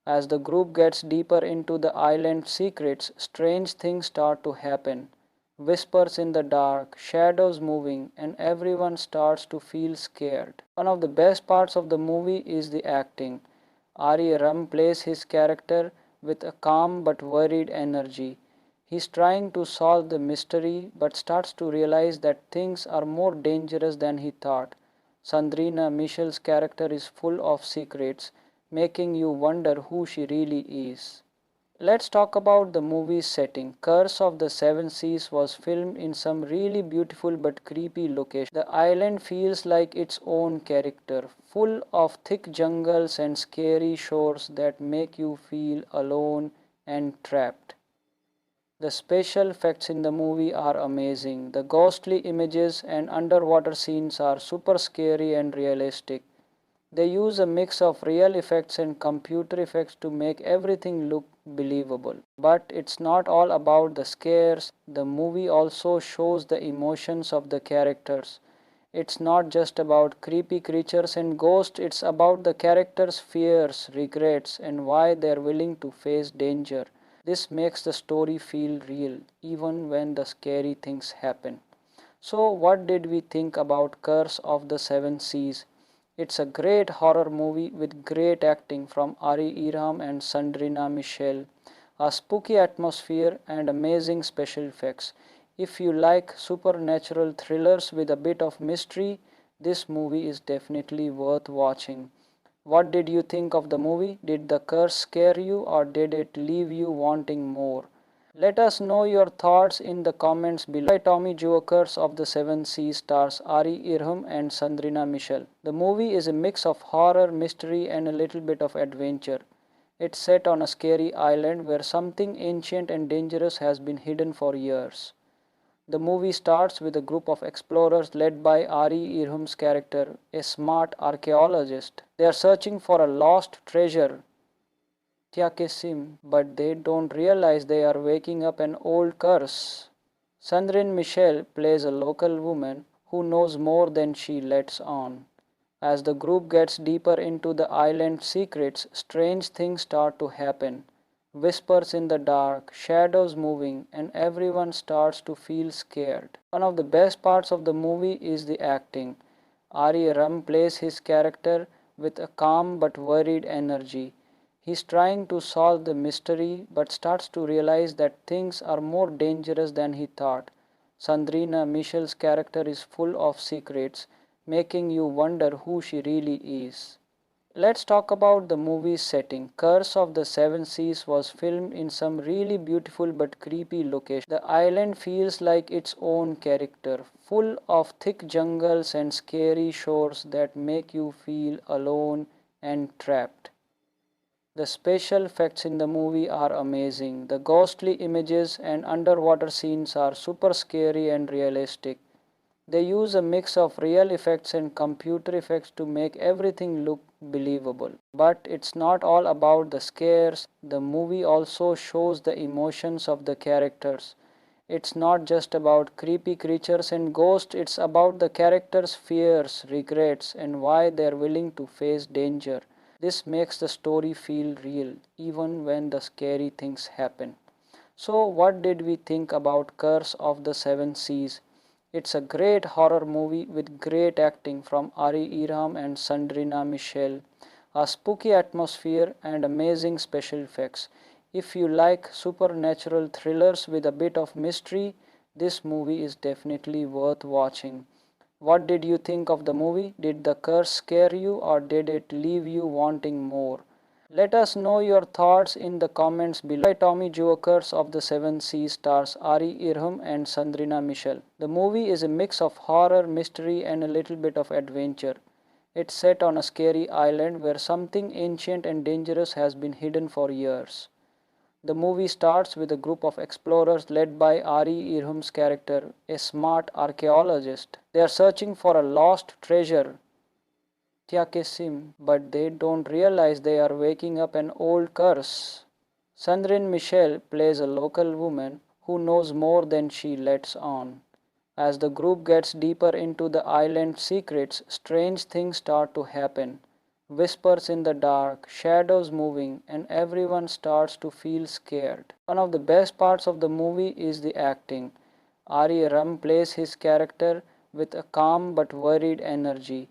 As the group gets deeper into the island's secrets, strange things start to happen. Whispers in the dark, shadows moving, and everyone starts to feel scared. One of the best parts of the movie is the acting. Ari Ram plays his character with a calm but worried energy. He's trying to solve the mystery but starts to realize that things are more dangerous than he thought. Sandrina Michel's character is full of secrets, making you wonder who she really is. Let's talk about the movie's setting. Curse of the Seven Seas was filmed in some really beautiful but creepy locations. The island feels like its own character, full of thick jungles and scary shores that make you feel alone and trapped. The special effects in the movie are amazing. The ghostly images and underwater scenes are super scary and realistic. They use a mix of real effects and computer effects to make everything look believable. But it's not all about the scares. The movie also shows the emotions of the characters. It's not just about creepy creatures and ghosts, it's about the characters' fears, regrets, and why they're willing to face danger. This makes the story feel real, even when the scary things happen. So, what did we think about Curse of the Seven Seas? It's a great horror movie with great acting from Ari Irham and Sandrina Michel, a spooky atmosphere, and amazing special effects. If you like supernatural thrillers with a bit of mystery, this movie is definitely worth watching. What did you think of the movie? Did the curse scare you or did it leave you wanting more? Let us know your thoughts in the comments below. By Tommy Jokers of the Seven Seas stars Ari Irham and Sandrina Michel. The movie is a mix of horror, mystery, and a little bit of adventure. It's set on a scary island where something ancient and dangerous has been hidden for years. The movie starts with a group of explorers led by Ari Irham's character, a smart archaeologist. They are searching for a lost treasure, Tiakesim, but they don't realize they are waking up an old curse. Sandrine Michel plays a local woman who knows more than she lets on. As the group gets deeper into the island's secrets, strange things start to happen. Whispers in the dark, shadows moving, and everyone starts to feel scared. One of the best parts of the movie is the acting. Ari Ram plays his character with a calm but worried energy. He's trying to solve the mystery but starts to realize that things are more dangerous than he thought. Sandrina Michel's character is full of secrets, making you wonder who she really is. Let's talk about the movie's setting. Curse of the Seven Seas was filmed in some really beautiful but creepy locations. The island feels like its own character, full of thick jungles and scary shores that make you feel alone and trapped. The special effects in the movie are amazing. The ghostly images and underwater scenes are super scary and realistic. They use a mix of real effects and computer effects to make everything look believable. But it's not all about the scares. The movie also shows the emotions of the characters. It's not just about creepy creatures and ghosts, it's about the characters' fears, regrets, and why they're willing to face danger. This makes the story feel real, even when the scary things happen. So, what did we think about Curse of the Seven Seas? It's a great horror movie with great acting from Ari Irham and Sandrina Michel, a spooky atmosphere, and amazing special effects. If you like supernatural thrillers with a bit of mystery, this movie is definitely worth watching. What did you think of the movie? Did the curse scare you or did it leave you wanting more? Let us know your thoughts in the comments below. By Tommy Joe, Curse of the Seven Seas stars Ari Irham and Sandrina Michel. The movie is a mix of horror, mystery, and a little bit of adventure. It's set on a scary island where something ancient and dangerous has been hidden for years. The movie starts with a group of explorers led by Ari Irham's character, a smart archaeologist. They are searching for a lost treasure, Tiakesim, but they don't realize they are waking up an old curse. Sandrine Michel plays a local woman who knows more than she lets on. As the group gets deeper into the island's secrets, strange things start to happen. Whispers in the dark, shadows moving, and everyone starts to feel scared. One of the best parts of the movie is the acting. Ari Ram plays his character with a calm but worried energy.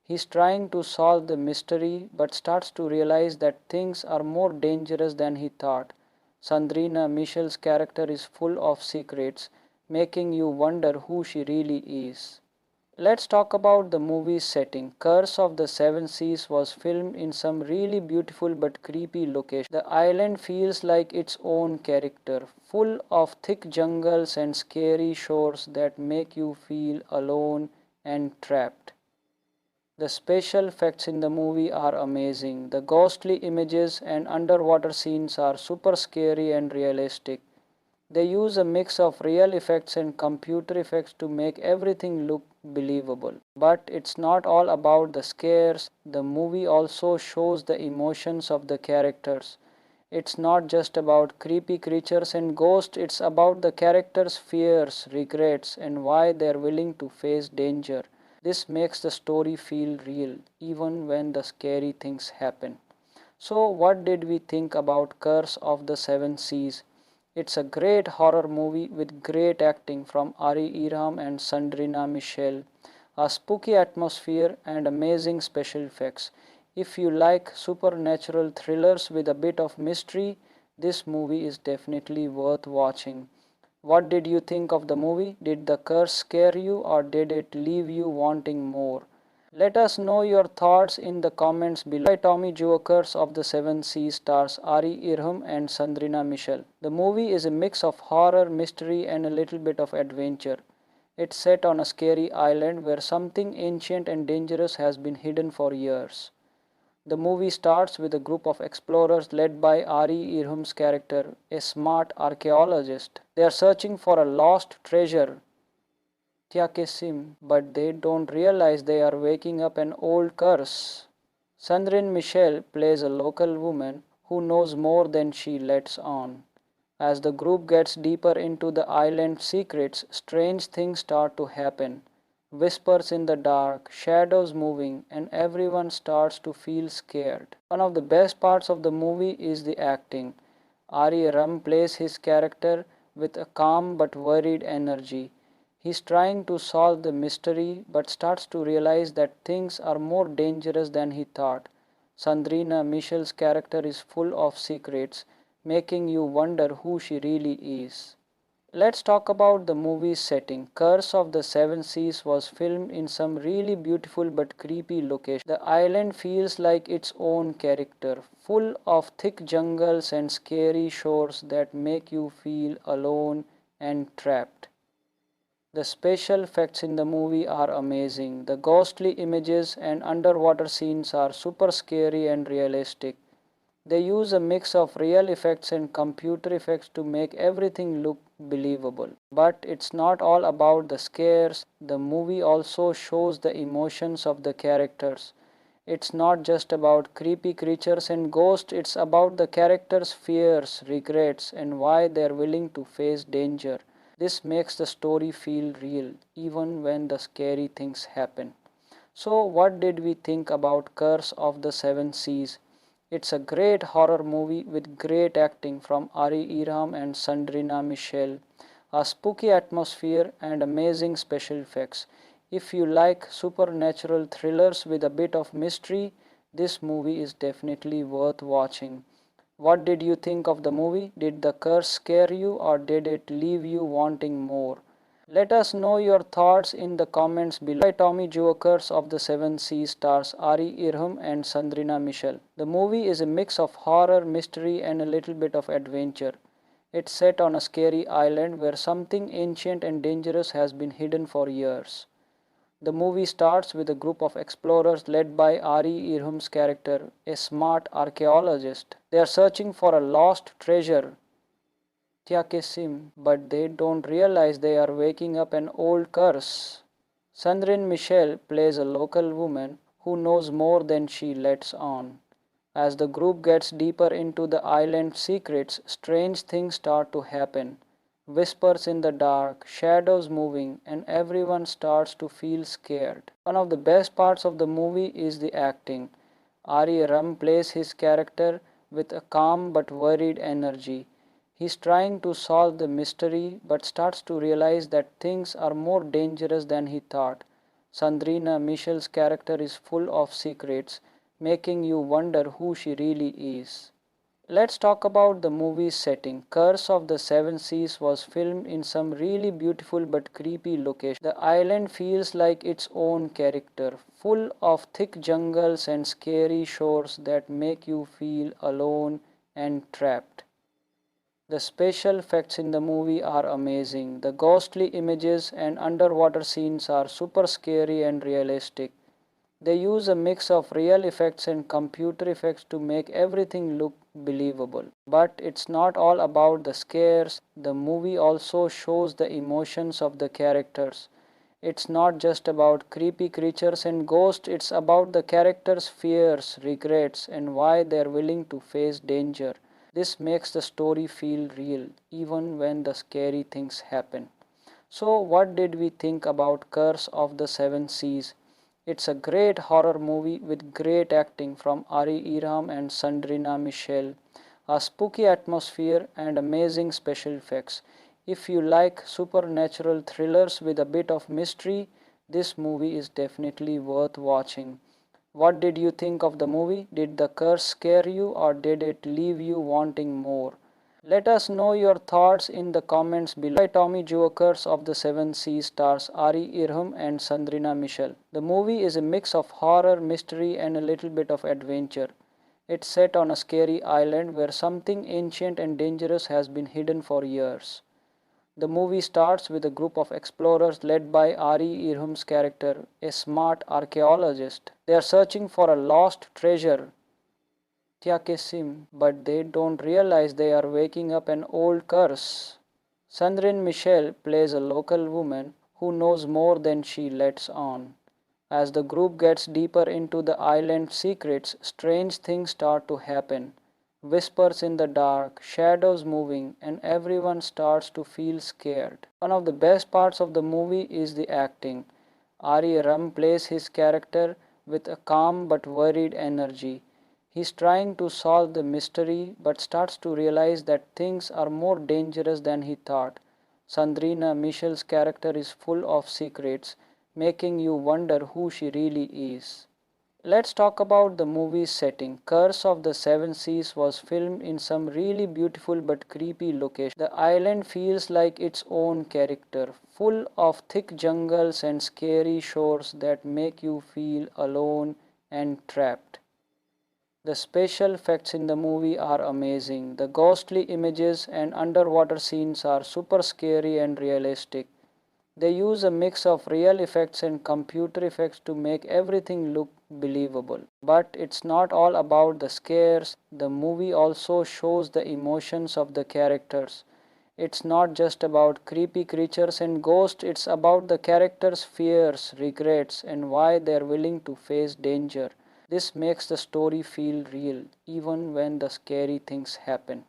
He's trying to solve the mystery but starts to realize that things are more dangerous than he thought. Sandrina Michel's character is full of secrets, making you wonder who she really is. Let's talk about the movie's setting. Curse of the Seven Seas was filmed in some really beautiful but creepy locations. The island feels like its own character, full of thick jungles and scary shores that make you feel alone and trapped. The special effects in the movie are amazing. The ghostly images and underwater scenes are super scary and realistic. They use a mix of real effects and computer effects to make everything look believable. But it's not all about the scares. The movie also shows the emotions of the characters. It's not just about creepy creatures and ghosts, it's about the characters' fears, regrets, and why they're willing to face danger. This makes the story feel real, even when the scary things happen. So, what did we think about Curse of the Seven Seas? It's a great horror movie with great acting from Ari Irham and Sandrina Michel, a spooky atmosphere, and amazing special effects. If you like supernatural thrillers with a bit of mystery, this movie is definitely worth watching. What did you think of the movie? Did the curse scare you or did it leave you wanting more? Let us know your thoughts in the comments below. By Tommy Joe, Curse of the Seven Seas stars Ari Irham and Sandrina Michel. The movie is a mix of horror, mystery, and a little bit of adventure. It's set on a scary island where something ancient and dangerous has been hidden for years. The movie starts with a group of explorers led by Ari Irham's character, a smart archaeologist. They are searching for a lost treasure, Tiakesim, but they don't realize they are waking up an old curse. Sandrine Michel plays a local woman who knows more than she lets on. As the group gets deeper into the island's secrets, strange things start to happen. Whispers in the dark, shadows moving, and everyone starts to feel scared. One of the best parts of the movie is the acting. Ari Ram plays his character with a calm but worried energy. He's trying to solve the mystery but starts to realize that things are more dangerous than he thought. Sandrina Michel's character is full of secrets, making you wonder who she really is. Let's talk about the movie's setting. Curse of the Seven Seas was filmed in some really beautiful but creepy locations. The island feels like its own character, full of thick jungles and scary shores that make you feel alone and trapped. The special effects in the movie are amazing. The ghostly images and underwater scenes are super scary and realistic. They use a mix of real effects and computer effects to make everything look believable. But it's not all about the scares. The movie also shows the emotions of the characters. It's not just about creepy creatures and ghosts, it's about the characters' fears, regrets, and why they're willing to face danger. This makes the story feel real, even when the scary things happen. So, what did we think about Curse of the Seven Seas? It's a great horror movie with great acting from Ari Irham and Sandrina Michel, a spooky atmosphere, and amazing special effects. If you like supernatural thrillers with a bit of mystery, this movie is definitely worth watching. What did you think of the movie? Did the curse scare you or did it leave you wanting more? Let us know your thoughts in the comments below. By Tommy Joe, Curse of the Seven Seas stars Ari Irham and Sandrina Michel. The movie is a mix of horror, mystery, and a little bit of adventure. It's set on a scary island where something ancient and dangerous has been hidden for years. The movie starts with a group of explorers led by Ari Irham's character, a smart archaeologist. They are searching for a lost treasure, Tiakesim, but they don't realize they are waking up an old curse. Sandrine Michel plays a local woman who knows more than she lets on. As the group gets deeper into the island's secrets, strange things start to happen. Whispers in the dark, shadows moving, and everyone starts to feel scared. One of the best parts of the movie is the acting. Ari Ram plays his character with a calm but worried energy. He's trying to solve the mystery but starts to realize that things are more dangerous than he thought. Sandrina Michel's character is full of secrets, making you wonder who she really is. Let's talk about the movie's setting. Curse of the Seven Seas was filmed in some really beautiful but creepy locations. The island feels like its own character, full of thick jungles and scary shores that make you feel alone and trapped. The special effects in the movie are amazing. The ghostly images and underwater scenes are super scary and realistic. They use a mix of real effects and computer effects to make everything look believable. But it's not all about the scares. The movie also shows the emotions of the characters. It's not just about creepy creatures and ghosts, it's about the characters' fears, regrets, and why they're willing to face danger. This makes the story feel real, even when the scary things happen. So, what did we think about Curse of the Seven Seas? It's a great horror movie with great acting from Ari Irham and Sandrina Michel, a spooky atmosphere, and amazing special effects. If you like supernatural thrillers with a bit of mystery, this movie is definitely worth watching. What did you think of the movie? Did the curse scare you or did it leave you wanting more? Let us know your thoughts in the comments below. By Tommy Joe, Curse of the Seven Seas stars Ari Irham and Sandrina Michel. The movie is a mix of horror, mystery, and a little bit of adventure. It's set on a scary island where something ancient and dangerous has been hidden for years. The movie starts with a group of explorers led by Ari Irham's character, a smart archaeologist. They are searching for a lost treasure, Tiakesim, but they don't realize they are waking up an old curse. Sandrine Michel plays a local woman who knows more than she lets on. As the group gets deeper into the island's secrets, strange things start to happen. Whispers in the dark, shadows moving, and everyone starts to feel scared. One of the best parts of the movie is the acting. Ari Ram plays his character with a calm but worried energy. He's trying to solve the mystery but starts to realize that things are more dangerous than he thought. Sandrina Michel's character is full of secrets, making you wonder who she really is. Let's talk about the movie's setting. Curse of the Seven Seas was filmed in some really beautiful but creepy locations. The island feels like its own character, full of thick jungles and scary shores that make you feel alone and trapped. The special effects in the movie are amazing. The ghostly images and underwater scenes are super scary and realistic. They use a mix of real effects and computer effects to make everything look believable. But it's not all about the scares. The movie also shows the emotions of the characters. It's not just about creepy creatures and ghosts, it's about the characters' fears, regrets, and why they're willing to face danger. This makes the story feel real, even when the scary things happen.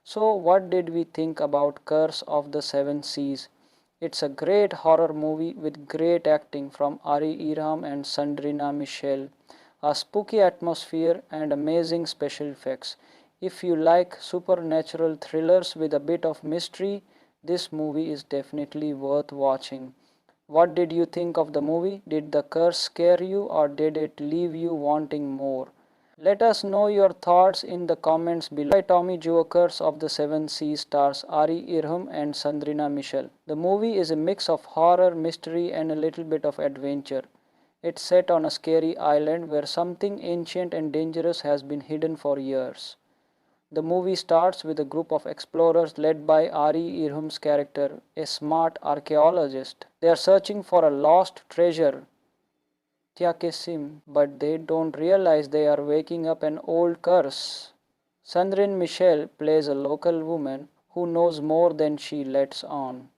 So, what did we think about Curse of the Seven Seas? It's a great horror movie with great acting from Ari Irham and Sandrina Michel, a spooky atmosphere, and amazing special effects. If you like supernatural thrillers with a bit of mystery, this movie is definitely worth watching. What did you think of the movie? Did the curse scare you or did it leave you wanting more? Let us know your thoughts in the comments below. By Tommy Joe, Curse of the Seven Seas stars Ari Irham and Sandrina Michel. The movie is a mix of horror, mystery and a little bit of adventure. It's set on a scary island where something ancient and dangerous has been hidden for years. The movie starts with a group of explorers led by Ari Irham's character, a smart archaeologist. They are searching for a lost treasure, Tiakesim, but they don't realize they are waking up an old curse. Sandrine Michel plays a local woman who knows more than she lets on.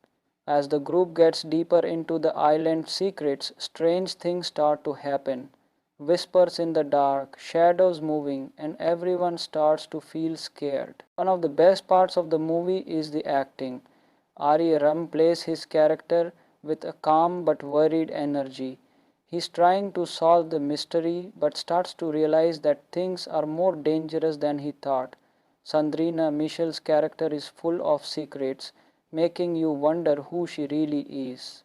As the group gets deeper into the island's secrets, strange things start to happen. Whispers in the dark, shadows moving, and everyone starts to feel scared. One of the best parts of the movie is the acting. Ari Ram plays his character with a calm but worried energy. He's trying to solve the mystery but starts to realize that things are more dangerous than he thought. Sandrina Michel's character is full of secrets, making you wonder who she really is.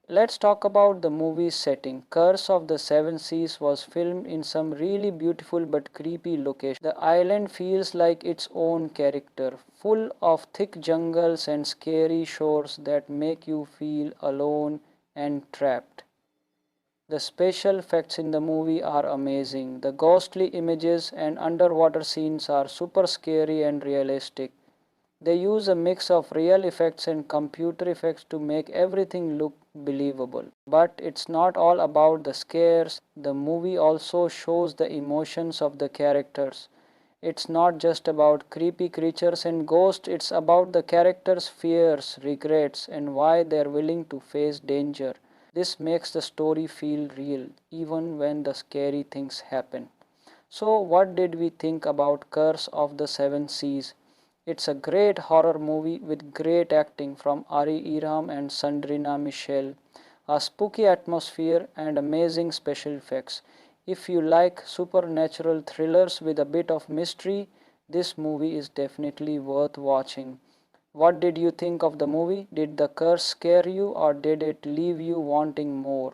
Let's talk about the movie's setting. Curse of the Seven Seas was filmed in some really beautiful but creepy locations. The island feels like its own character, full of thick jungles and scary shores that make you feel alone and trapped. The special effects in the movie are amazing. The ghostly images and underwater scenes are super scary and realistic. They use a mix of real effects and computer effects to make everything look believable. But it's not all about the scares. The movie also shows the emotions of the characters. It's not just about creepy creatures and ghosts, it's about the characters' fears, regrets, and why they're willing to face danger. This makes the story feel real, even when the scary things happen. So, what did we think about Curse of the Seven Seas? It's a great horror movie with great acting from Ari Irham and Sandrina Michel, a spooky atmosphere, and amazing special effects. If you like supernatural thrillers with a bit of mystery, this movie is definitely worth watching. What did you think of the movie? Did the curse scare you or did it leave you wanting more?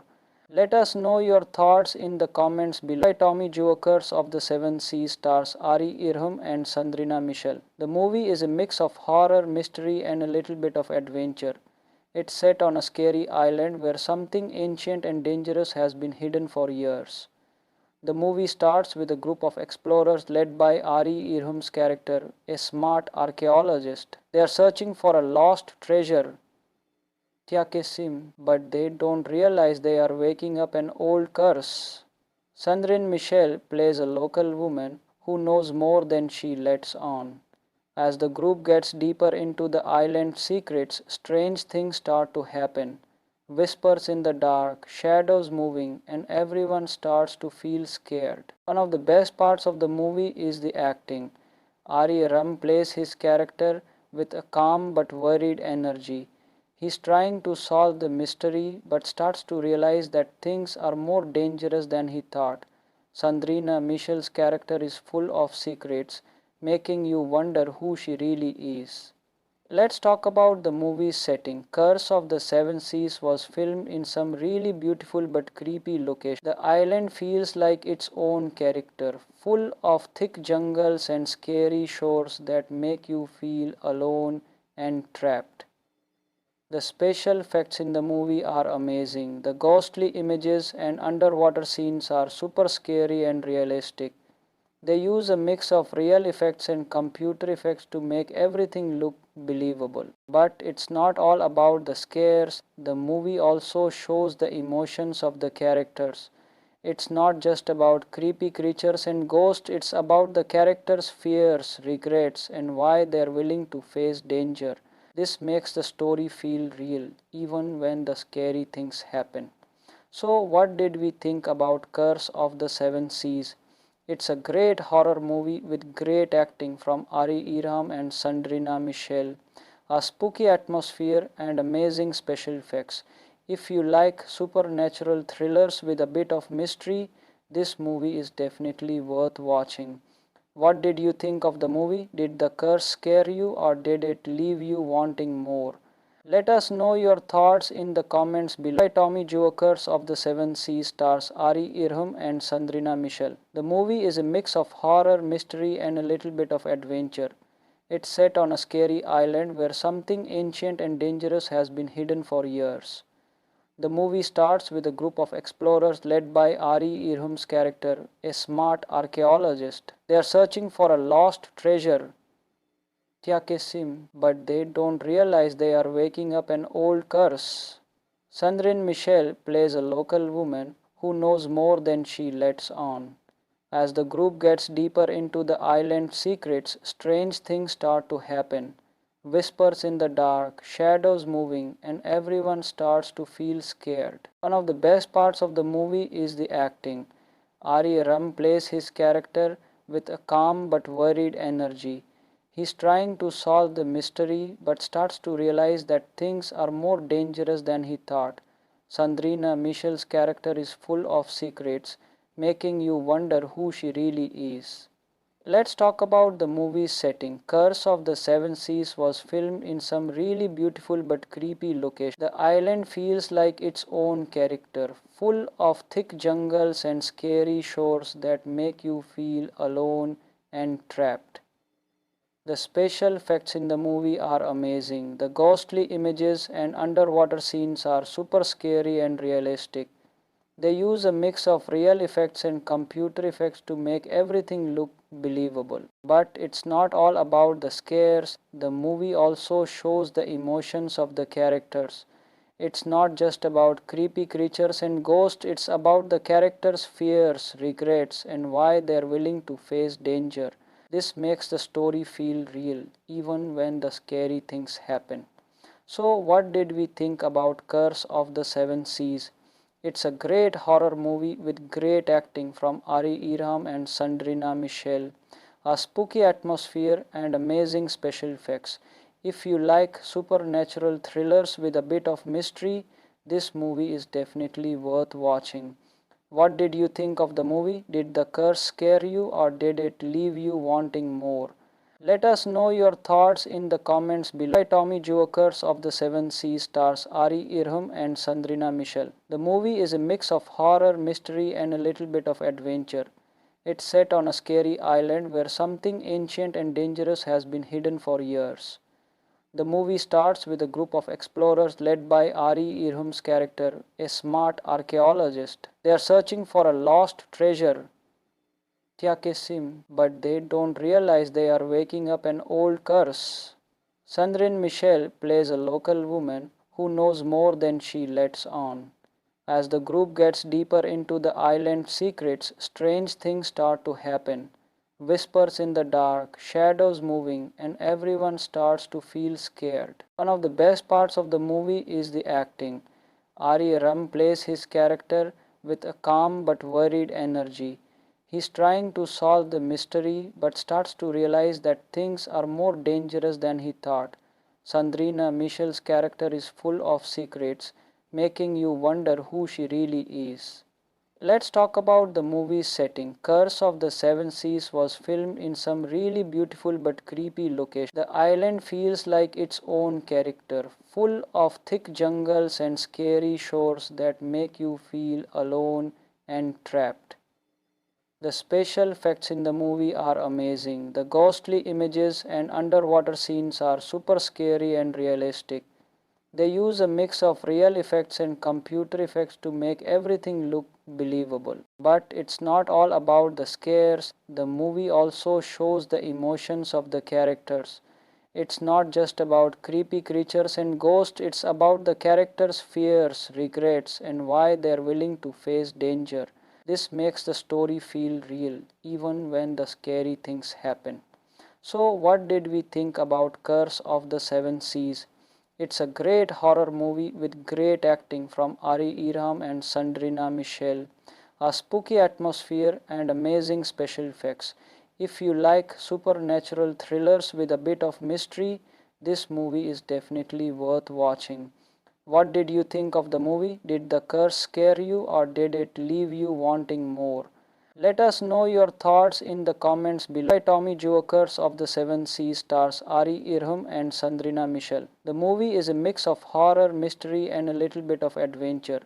Let us know your thoughts in the comments below. By Tommy Joe, Curse of the Seven Seas stars Ari Irham and Sandrina Michel. The movie is a mix of horror, mystery and a little bit of adventure. It's set on a scary island where something ancient and dangerous has been hidden for years. The movie starts with a group of explorers led by Ari Irham's character, a smart archaeologist. They are searching for a lost treasure, Tiakesim, but they don't realize they are waking up an old curse. Sandrine Michel plays a local woman who knows more than she lets on. As the group gets deeper into the island's secrets, strange things start to happen. Whispers in the dark, shadows moving, and everyone starts to feel scared. One of the best parts of the movie is the acting. Ari Ram plays his character with a calm but worried energy. He's trying to solve the mystery but starts to realize that things are more dangerous than he thought. Sandrina Michel's character is full of secrets, making you wonder who she really is. Let's talk about the movie's setting. Curse of the Seven Seas was filmed in some really beautiful but creepy locations. The island feels like its own character, full of thick jungles and scary shores that make you feel alone and trapped. The special effects in the movie are amazing. The ghostly images and underwater scenes are super scary and realistic. They use a mix of real effects and computer effects to make everything look believable. But it's not all about the scares. The movie also shows the emotions of the characters. It's not just about creepy creatures and ghosts, it's about the characters' fears, regrets, and why they're willing to face danger. This makes the story feel real, even when the scary things happen. So, what did we think about Curse of the Seven Seas? It's a great horror movie with great acting from Ari Irham and Sandrina Michel, a spooky atmosphere, and amazing special effects. If you like supernatural thrillers with a bit of mystery, this movie is definitely worth watching. What did you think of the movie? Did the curse scare you or did it leave you wanting more? Let us know your thoughts in the comments below. By Tommy Joe, Curse of the Seven Seas stars Ari Irham and Sandrina Michel. The movie is a mix of horror, mystery, and a little bit of adventure. It's set on a scary island where something ancient and dangerous has been hidden for years. The movie starts with a group of explorers led by Ari Irham's character, a smart archaeologist. They are searching for a lost treasure, Tiakesim, but they don't realize they are waking up an old curse. Sandrine Michel plays a local woman who knows more than she lets on. As the group gets deeper into the island's secrets, strange things start to happen. Whispers in the dark, shadows moving, and everyone starts to feel scared. One of the best parts of the movie is the acting. Ari Ram plays his character with a calm but worried energy. He's trying to solve the mystery but starts to realize that things are more dangerous than he thought. Sandrina Michel's character is full of secrets, making you wonder who she really is. Let's talk about the movie's setting. Curse of the Seven Seas was filmed in some really beautiful but creepy locations. The island feels like its own character, full of thick jungles and scary shores that make you feel alone and trapped. The special effects in the movie are amazing. The ghostly images and underwater scenes are super scary and realistic. They use a mix of real effects and computer effects to make everything look believable. But it's not all about the scares. The movie also shows the emotions of the characters. It's not just about creepy creatures and ghosts, it's about the characters' fears, regrets, and why they're willing to face danger. This makes the story feel real, even when the scary things happen. So, what did we think about Curse of the Seven Seas? It's a great horror movie with great acting from Ari Irham and Sandrina Michel, a spooky atmosphere, and amazing special effects. If you like supernatural thrillers with a bit of mystery, this movie is definitely worth watching. What did you think of the movie? Did the curse scare you or did it leave you wanting more? Let us know your thoughts in the comments below. By Tommy Joe, Curse of the Seven Seas stars Ari Irham and Sandrina Michel. The movie is a mix of horror, mystery, and a little bit of adventure. It's set on a scary island where something ancient and dangerous has been hidden for years. The movie starts with a group of explorers led by Ari Irham's character, a smart archaeologist. They are searching for a lost treasure, Tiakesim, but they don't realize they are waking up an old curse. Sandrine Michel plays a local woman who knows more than she lets on. As the group gets deeper into the island's secrets, strange things start to happen. Whispers in the dark, shadows moving, and everyone starts to feel scared. One of the best parts of the movie is the acting. Ari Ram plays his character with a calm but worried energy. He's trying to solve the mystery but starts to realize that things are more dangerous than he thought. Sandrina Michel's character is full of secrets, making you wonder who she really is. Let's talk about the movie's setting. Curse of the Seven Seas was filmed in some really beautiful but creepy locations. The island feels like its own character, full of thick jungles and scary shores that make you feel alone and trapped. The special effects in the movie are amazing. The ghostly images and underwater scenes are super scary and realistic. They use a mix of real effects and computer effects to make everything look believable. But it's not all about the scares. The movie also shows the emotions of the characters. It's not just about creepy creatures and ghosts, it's about the characters' fears, regrets, and why they're willing to face danger. This makes the story feel real, even when the scary things happen. So, what did we think about Curse of the Seven Seas? It's a great horror movie with great acting from Ari Irham and Sandrina Michel, a spooky atmosphere, and amazing special effects. If you like supernatural thrillers with a bit of mystery, this movie is definitely worth watching. What did you think of the movie? Did the curse scare you or did it leave you wanting more? Let us know your thoughts in the comments below. By Tommy Joe, Curse of the Seven Seas stars Ari Irham and Sandrina Michel. The movie is a mix of horror, mystery and a little bit of adventure.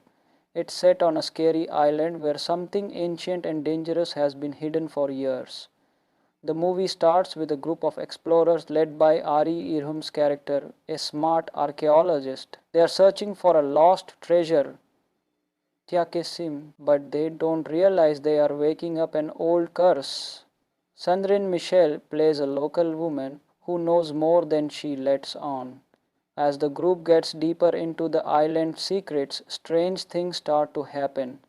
It's set on a scary island where something ancient and dangerous has been hidden for years. The movie starts with a group of explorers led by Ari Irham's character, a smart archaeologist. They are searching for a lost treasure, Tiakesim, but they don't realize they are waking up an old curse. Sandrine Michel plays a local woman who knows more than she lets on. As the group gets deeper into the island's secrets, strange things start to happen.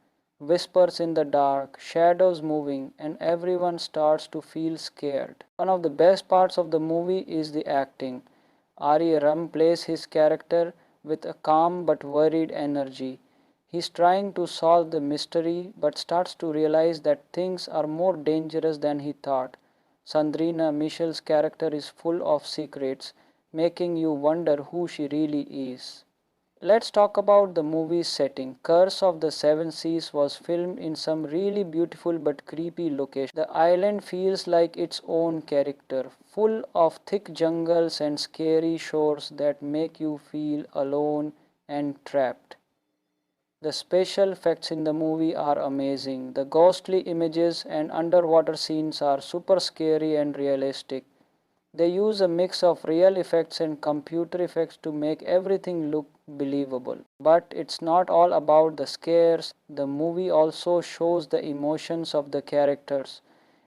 Whispers in the dark, shadows moving, and everyone starts to feel scared. One of the best parts of the movie is the acting. Ari Ram plays his character with a calm but worried energy. He's trying to solve the mystery but starts to realize that things are more dangerous than he thought. Sandrina Michel's character is full of secrets, making you wonder who she really is. Let's talk about the movie's setting. Curse of the Seven Seas was filmed in some really beautiful but creepy location. The island feels like its own character, full of thick jungles and scary shores that make you feel alone and trapped. The special effects in the movie are amazing. The ghostly images and underwater scenes are super scary and realistic. They use a mix of real effects and computer effects to make everything look believable. But it's not all about the scares. The movie also shows the emotions of the characters.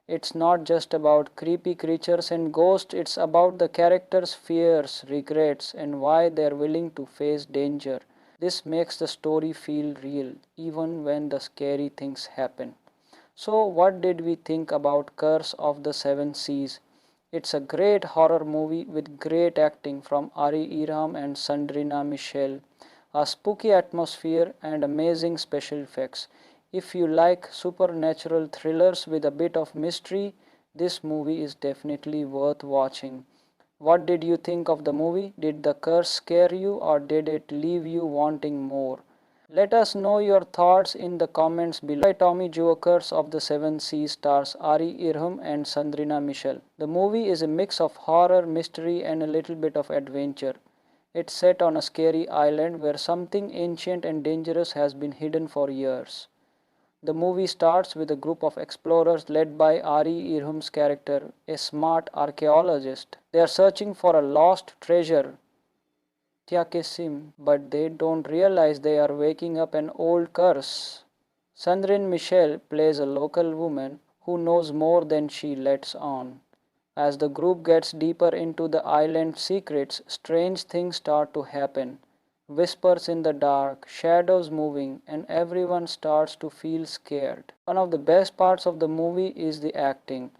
It's not just about creepy creatures and ghosts, it's about the characters' fears, regrets, and why they're willing to face danger. This makes the story feel real, even when the scary things happen. So, what did we think about Curse of the Seven Seas? It's a great horror movie with great acting from Ari Iram and Sandrina Michel, a spooky atmosphere, and amazing special effects. If you like supernatural thrillers with a bit of mystery, this movie is definitely worth watching. What did you think of the movie? Did the curse scare you or did it leave you wanting more? Let us know your thoughts in the comments below. By Tommy Joe, Curse of the Seven Seas stars Ari Irham and Sandrina Michel. The movie is a mix of horror, mystery and a little bit of adventure. It's set on a scary island where something ancient and dangerous has been hidden for years. The movie starts with a group of explorers led by Ari Irham's character, a smart archaeologist. They are searching for a lost treasure, Tiakesim, but they don't realize they are waking up an old curse. Sandrine Michel plays a local woman who knows more than she lets on. As the group gets deeper into the island's secrets, strange things start to happen. Whispers in the dark, shadows moving, and everyone starts to feel scared. One of the best parts of the movie is the acting.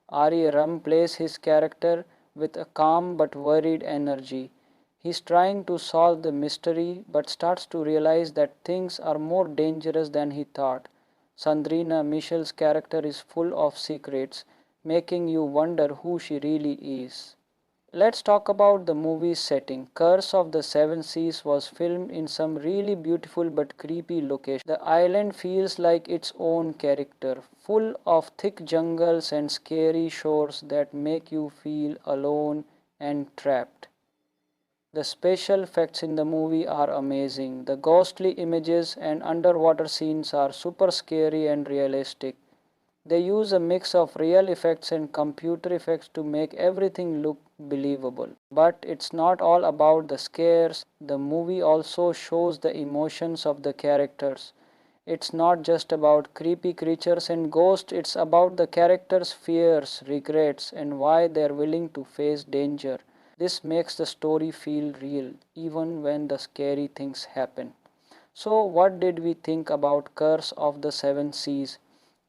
Ari Ram plays his character with a calm but worried energy. He's trying to solve the mystery but starts to realize that things are more dangerous than he thought. Sandrina Michel's character is full of secrets, making you wonder who she really is. Let's talk about the movie's setting. Curse of the Seven Seas was filmed in some really beautiful but creepy location. The island feels like its own character, full of thick jungles and scary shores that make you feel alone and trapped. The special effects in the movie are amazing. The ghostly images and underwater scenes are super scary and realistic. They use a mix of real effects and computer effects to make everything look believable. But it's not all about the scares. The movie also shows the emotions of the characters. It's not just about creepy creatures and ghosts, it's about the characters' fears, regrets, and why they're willing to face danger. This makes the story feel real, even when the scary things happen. So, what did we think about Curse of the Seven Seas?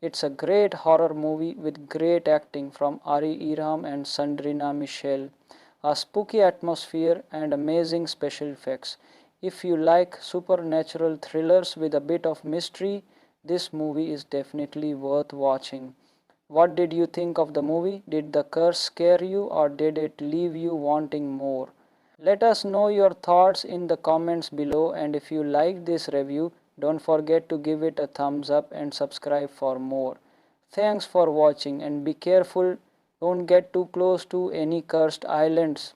It's a great horror movie with great acting from Ari Iram and Sandrina Michel, a spooky atmosphere, and amazing special effects. If you like supernatural thrillers with a bit of mystery, this movie is definitely worth watching. What did you think of the movie? Did the curse scare you or did it leave you wanting more? Let us know your thoughts in the comments below, and if you liked this review, don't forget to give it a thumbs up and subscribe for more. Thanks for watching and be careful. Don't get too close to any cursed islands.